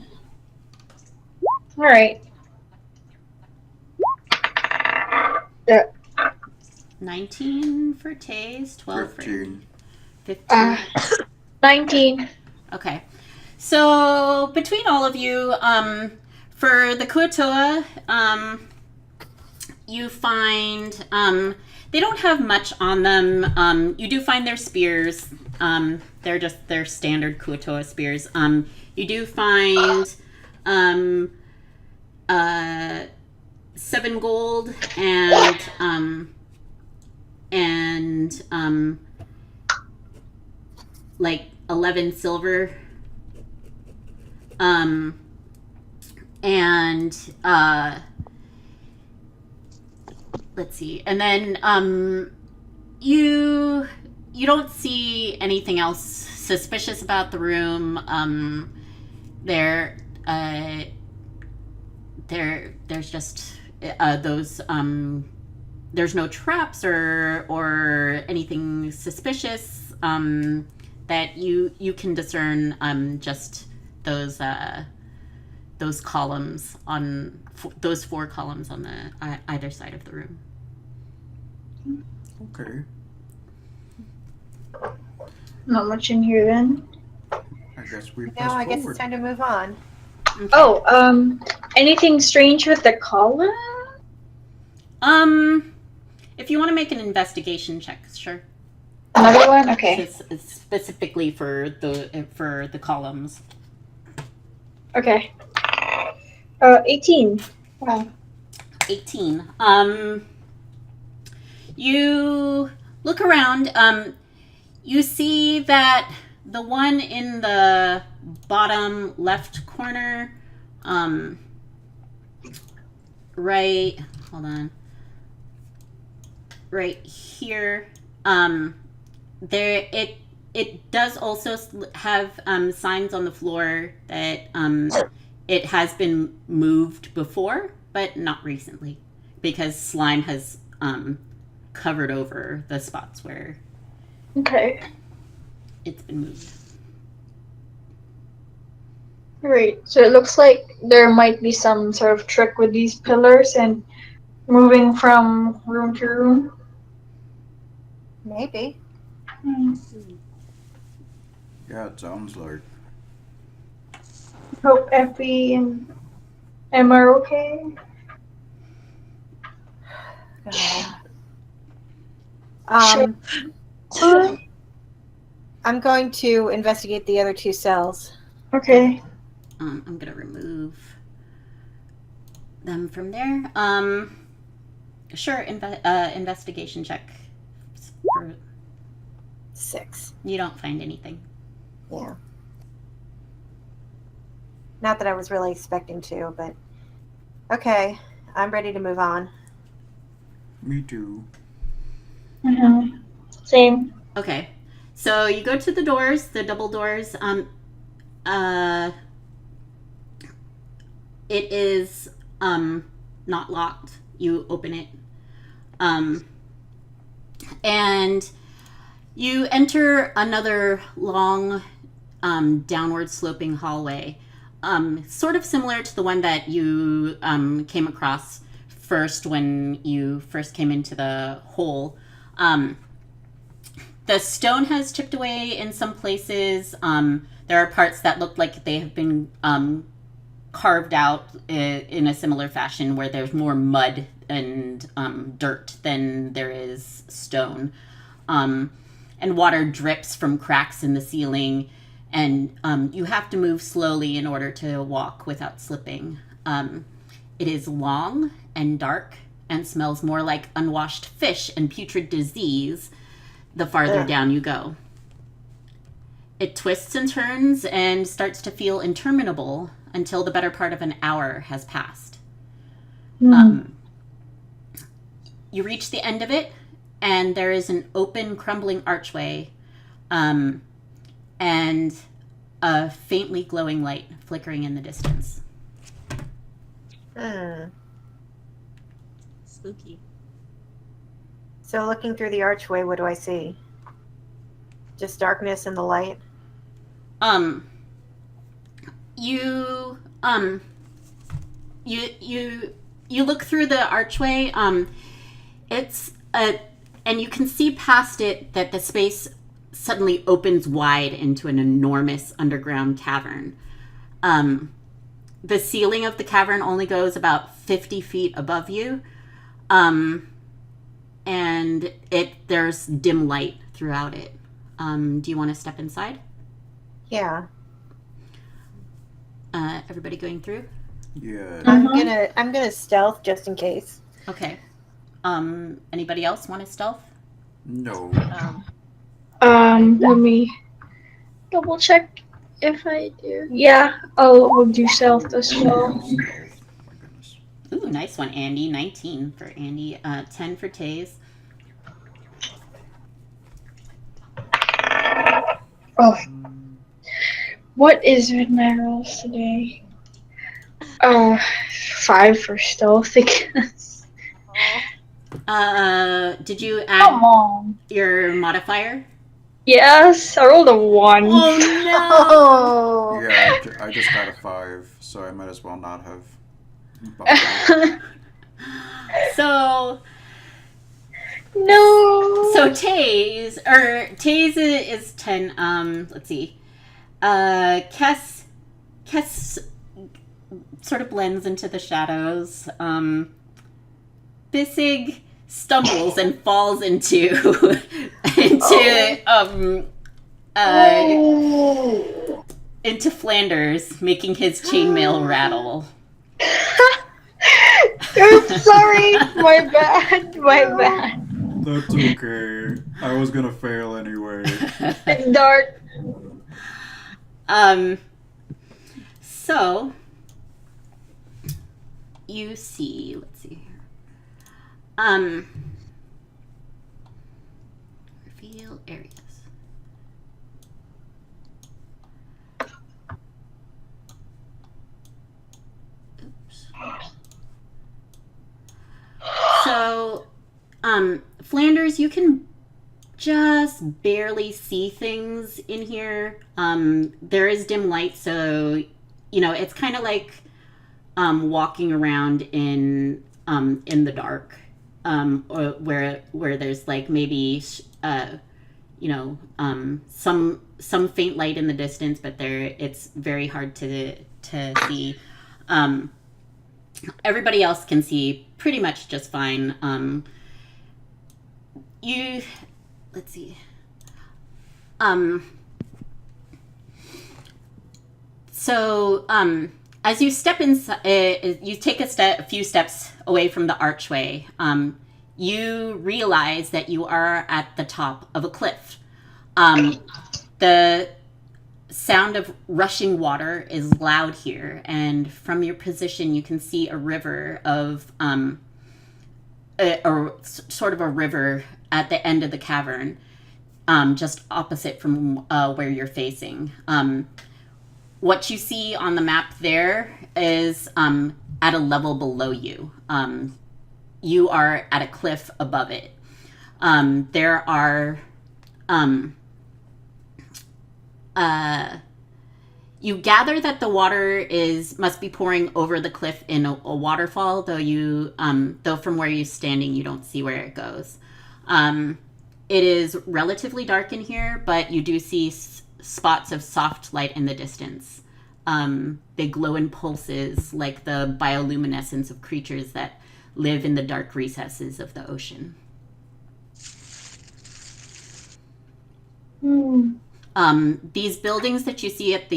right. 19 for Tase, 12 for 15. 15. 19. Okay. So between all of you, for the Kuo-toa, you find they don't have much on them. You do find their spears. They're just their standard Kuo-toa spears. You do find 7 gold and like 11 silver. Let's see. And then you don't see anything else suspicious about the room. There's just those there's no traps or anything suspicious that you can discern. Just those columns on those 4 columns on the either side of the room. Okay. Not much in here then. I guess we press Now I guess forward. it's time to move on. Okay. Oh, anything strange with the column? If you want to make an investigation check, sure. Another one? Okay. It's specifically for the columns. Okay. 18. Wow. 18. You look around. You see that the one in the bottom left corner, right. Hold on. Right here. There. It does also have signs on the floor that it has been moved before, but not recently, because slime has covered over the spots where Okay. it's been moved. Great. So it looks like there might be some sort of trick with these pillars and moving from room to room. Maybe. Yeah, it sounds like. Hope Effie and Emma are okay. Um, Uh, I'm going to investigate the other two cells. okay. I'm gonna remove them from there. Sure. Investigation check. For- 6. You don't find anything. Yeah. Not that I was really expecting to, but okay. I'm ready to move on. Me too. Same. Okay. So you go to the doors, the double doors. It is not locked. You open it. And you enter another long downward sloping hallway. Sort of similar to the one that you came across first when you first came into the hole. The stone has chipped away in some places. There are parts that look like they have been carved out in a similar fashion where there's more mud and dirt than there is stone. And water drips from cracks in the ceiling. And you have to move slowly in order to walk without slipping. It is long and dark and smells more like unwashed fish and putrid disease the farther down you go. It twists and turns and starts to feel interminable until the better part of an hour has passed. You reach the end of it, and there is an open, crumbling archway, and a faintly glowing light flickering in the distance. Spooky. So looking through the archway, what do I see? Just darkness and the light? You look through the archway. And you can see past it that the space suddenly opens wide into an enormous underground cavern. The ceiling of the cavern only goes about 50 feet above you. And there's dim light throughout it. Do you want to step inside? Yeah. Everybody going through? Yeah. I'm gonna stealth just in case. Okay. Anybody else want to stealth? No. Let me double check if I do. Yeah, I'll do stealth as well. My goodness. Ooh, nice one, Andy. 19 for Andy. 10 for Tase. Oh. What is with my rolls today? 5 for stealth, I guess. Did you Come add on. your modifier? Yes, I rolled a 1. Oh. Yeah, I just got a 5, so I might as well not have bumped it. So No. Tase is 10. Let's see. Kess sort of blends into the shadows. Bisig stumbles and falls into into Flanders, making his chainmail rattle. Oops, sorry. My bad. That's okay. I was gonna fail anyway. It's dark. So you see, let's see here. Reveal areas. Oops. So, Flanders, you can just barely see things in here. There is dim light, so it's kind of like walking around in the dark, or where there's like maybe some some faint light in the distance, but it's very hard to see. Everybody else can see pretty much just fine. Let's see. So as you step inside, you take a few steps away from the archway. You realize that you are at the top of a cliff. The sound of rushing water is loud here, and from your position you can see a river of or sort of a river at the end of the cavern, just opposite from where you're facing. What you see on the map there is at a level below you. You are at a cliff above it. There are you gather that the water must be pouring over the cliff in a waterfall, though from where you're standing you don't see where it goes. It is relatively dark in here, but you do see spots of soft light in the distance. They glow in pulses like the bioluminescence of creatures that live in the dark recesses of the ocean. These buildings that you see at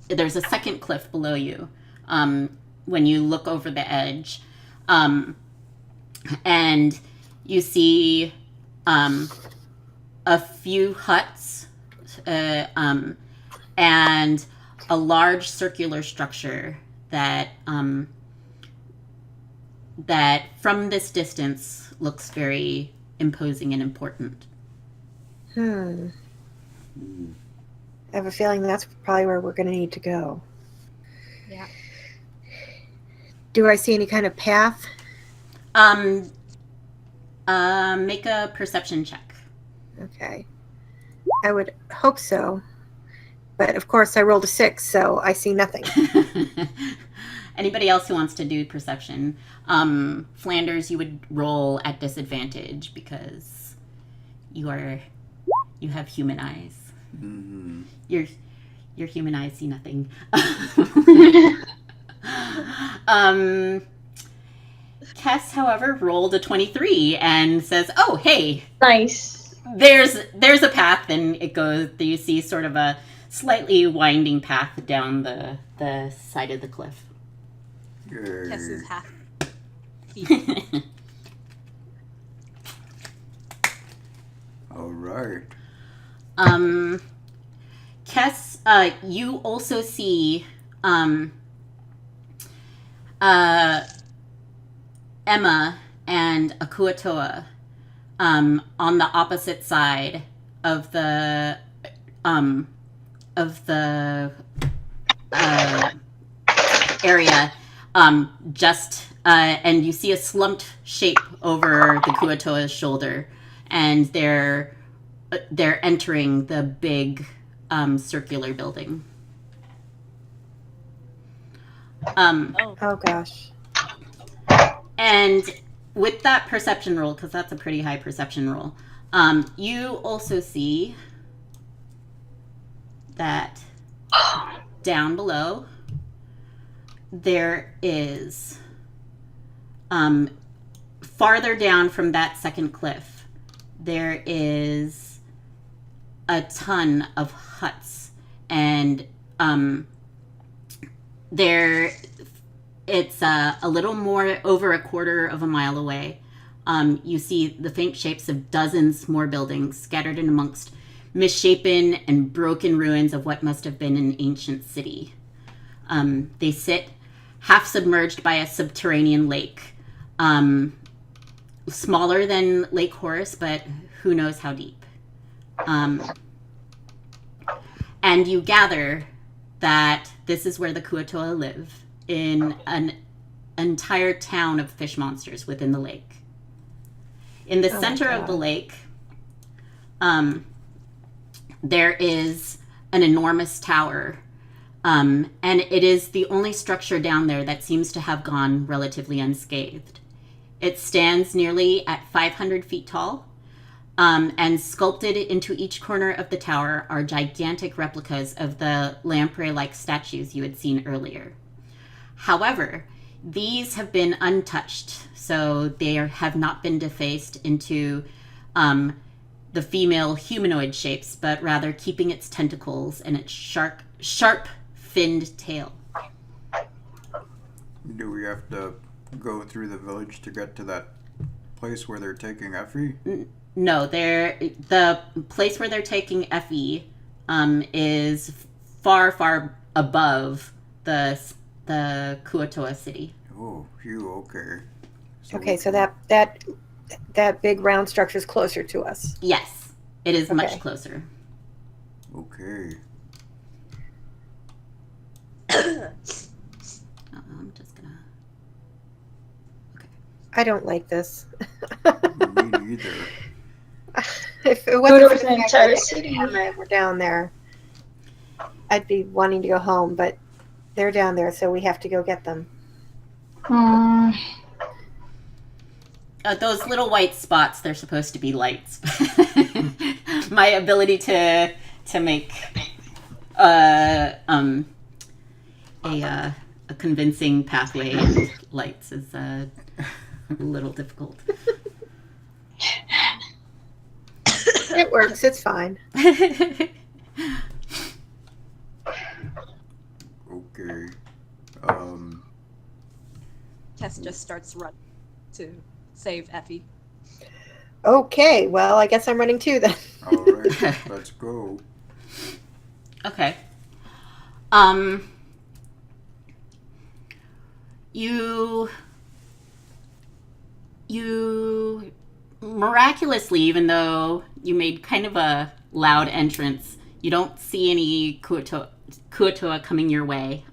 there's a second cliff below you when you look over the edge. And you see a few huts and a large circular structure that from this distance looks very imposing and important. I have a feeling that's probably where we're going to need to go. Yeah. Do I see any kind of path? Make a perception check. Okay. I would hope so. But of course I rolled a 6, so I see nothing. Anybody else who wants to do perception? Flanders, you would roll at disadvantage because you have human eyes. Mm-hmm. Your human eyes see nothing. Kess, however, rolled a 23 and says, "Oh, hey, Nice. there's a path," and it goes. You see sort of a slightly winding path down the side of the cliff. Kess is half. All right. Kess, you also see Emma and a Kuo-toa on the opposite side of the area, and you see a slumped shape over the Kuo-toa's shoulder, and they're entering the big circular building. Oh gosh. And with that perception roll, because that's a pretty high perception roll, you also see that down below there is, farther down from that second cliff, there is a ton of huts, and it's a little more over a quarter of a mile away. You see the faint shapes of dozens more buildings scattered in amongst misshapen and broken ruins of what must have been an ancient city. They sit half submerged by a subterranean lake, smaller than Lake Horace, but who knows how deep. And you gather that this is where the Kuo-toa live, in an entire town of fish monsters within the lake. In the center of the lake, there is an enormous tower, and it is the only structure down there that seems to have gone relatively unscathed. It stands nearly at 500 feet tall, And sculpted into each corner of the tower are gigantic replicas of the lamprey-like statues you had seen earlier. However, these have been untouched, so they have not been defaced into the female humanoid shapes, but rather keeping its tentacles and its sharp-finned tail. Do we have to go through the village to get to that place where they're taking Effie? No, the place where they're taking Effie is far, far above the Kuo-toa city. Oh, phew, okay. Okay, so that big round structure is closer to us. Yes, it is much Okay. closer. Okay. I'm just gonna. I don't like this. Me neither. If it Go wasn't to for the the fact entire that city. we're down there, I'd be wanting to go home, but they're down there, so we have to go get them. Those little white spots, they're supposed to be lights. My ability to make a convincing pathway and lights is a little difficult. It works. It's fine. Okay. Tess just starts running to save Effie. Okay, well, I guess I'm running too then. Alright, let's go. Okay. You miraculously, even though you made kind of a loud entrance, you don't see any Kuo-toa coming your way.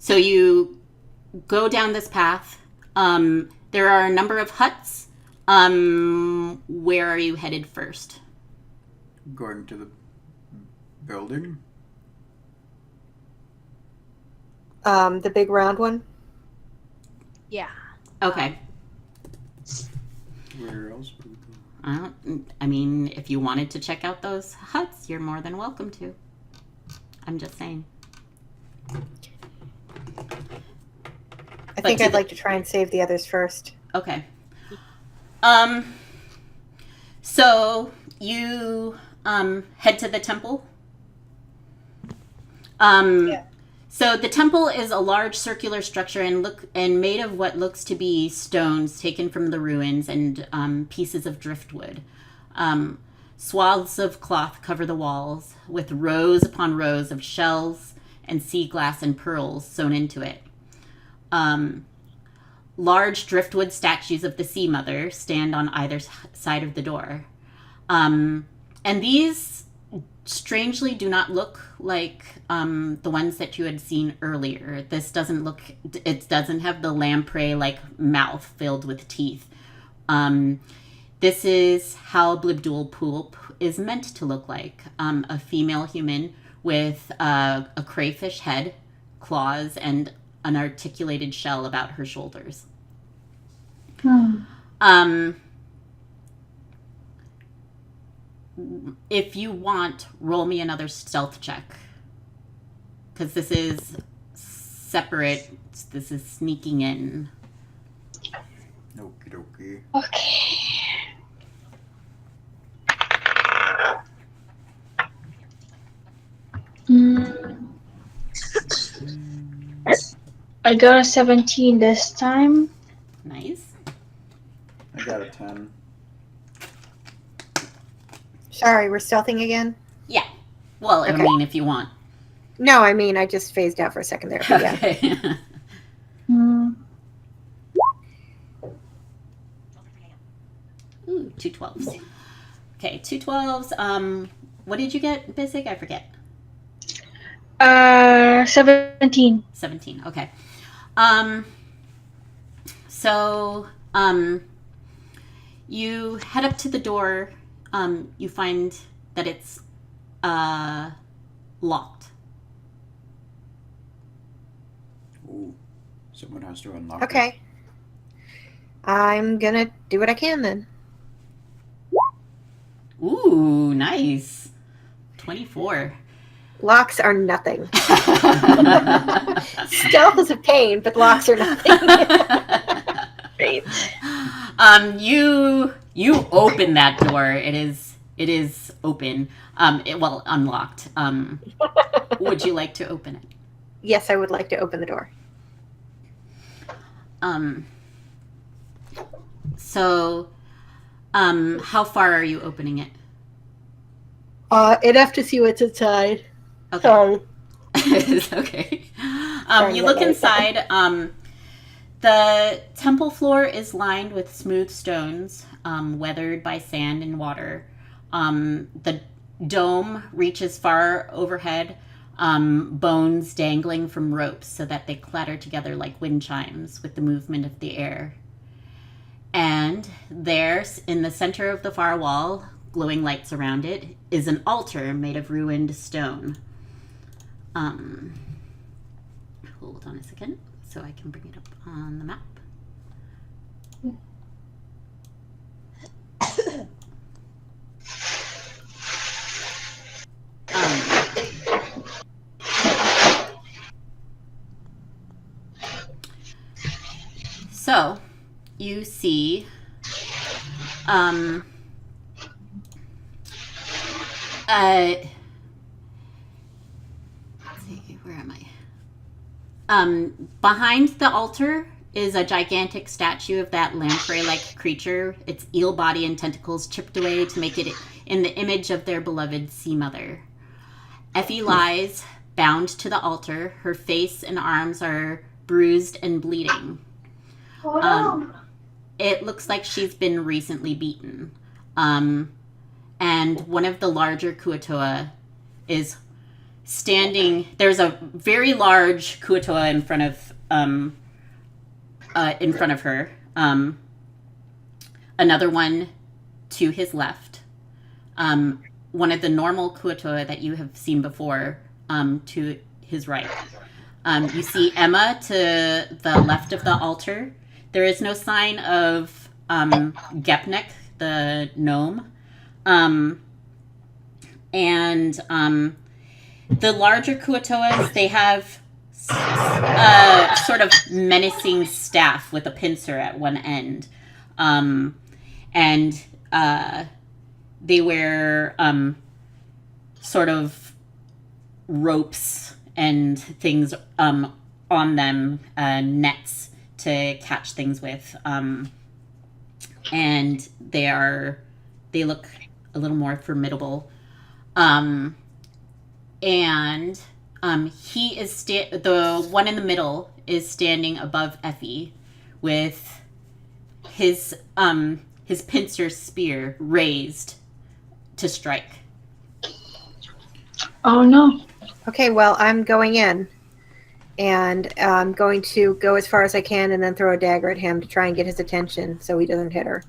So you go down this path. There are a number of huts. Where are you headed first? Going to the building? The big round one. Yeah. Okay. Where else would we go? I mean, if you wanted to check out those huts, you're more than welcome to. I'm just saying. I think I'd like to try and save the others first. Okay. So you head to the temple. Yeah. So the temple is a large circular structure and made of what looks to be stones taken from the ruins and pieces of driftwood. Swaths of cloth cover the walls with rows upon rows of shells and sea glass and pearls sewn into it. Large driftwood statues of the Sea Mother stand on either side of the door. And these strangely do not look like the ones that you had seen earlier. It doesn't have the lamprey-like mouth filled with teeth. This is how Blibdul Poulp is meant to look like. A female human with a crayfish head, claws, and an articulated shell about her shoulders. If you want, roll me another stealth check. Because this is separate. This is sneaking in. Okie dokie. Okay. I got a 17 this time. Nice. I got a 10. Sorry, we're stealthing again? Yeah. Well, I Okay. mean, if you want. No, I mean, I just phased out for a second there. But yeah. Okay. Ooh, 2 12s. Okay, 2 12s. What did you get, Bisig? I forget. 17. 17. Okay. So, you head up to the door. You find that it's locked. Ooh. Someone has to unlock it. Okay. I'm gonna do what I can then. Ooh, nice. 24. Locks are nothing. Stealth is a pain, but locks are nothing. Great. You open that door. It is open. Unlocked. Would you like to open it? Yes, I would like to open the door. So, how far are you opening it? I'd have to see what's inside. Okay. Sorry. It's okay. Sorry You about look that. inside. The temple floor is lined with smooth stones, weathered by sand and water. The dome reaches far overhead, bones dangling from ropes so that they clatter together like wind chimes with the movement of the air. And there, in the center of the far wall, glowing lights around it, is an altar made of ruined stone. Hold on a second so I can bring it up on the map. So you see let's see, where am I? Behind the altar is a gigantic statue of that lamprey-like creature, its eel body and tentacles chipped away to make it in the image of their beloved sea mother. Effie lies bound to the altar. Her face and arms are bruised and bleeding. It looks like she's been recently beaten. And one of the larger Kuo-toa is standing. There's a very large Kuo-toa in front of her. Another one to his left. One of the normal Kuo-toa that you have seen before to his right. You see Emma to the left of the altar. There is no sign of Gepnik, the gnome. The larger Kuo-toas, they have sort of menacing staff with a pincer at one end. They wear sort of ropes and things on them, nets to catch things with. And they look a little more formidable. He is the one in the middle is standing above Effie with his pincer spear raised to strike. Oh no. Okay, well, I'm going in. And I'm going to go as far as I can and then throw a dagger at him to try and get his attention so he doesn't hit her.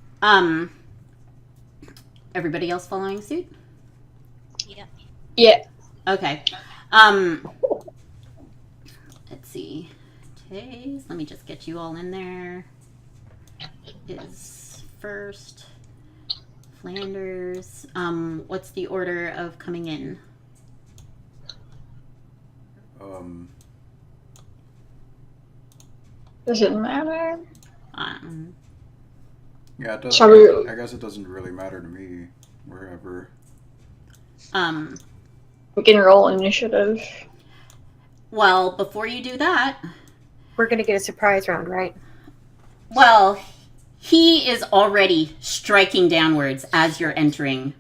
Everybody else following suit? Yeah. Yeah. Okay. Let's see. Tase, let me just get you all in there. Is first. Flanders. What's the order of coming in? Does it matter? Yeah, it does. Shall we- I guess it doesn't really matter to me. Wherever. We can roll initiative. Well, before you do that, We're going to get a surprise round, right? well, he is already striking downwards as you're entering.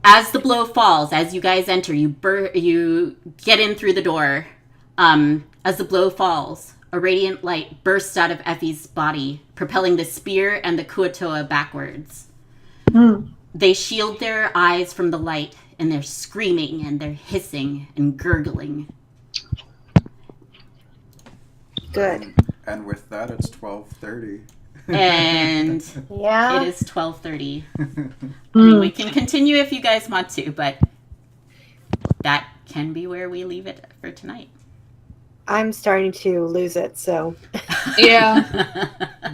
As the blow falls, as you guys enter, you get in through the door. As the blow falls, a radiant light bursts out of Effie's body, propelling the spear and the Kuo-toa backwards. They shield their eyes from the light, and they're screaming and they're hissing and gurgling. Good. And with that, it's 12:30. And Yeah. it is 12:30. I mean, we can continue if you guys want to, but that can be where we leave it for tonight. I'm starting to lose it, so Yeah.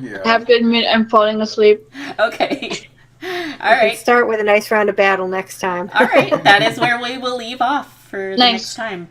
Yeah. I have to admit, I'm falling asleep. Okay. All we can right. start with a nice round of battle next time. All right. That is where we will leave off for the Nice. next time.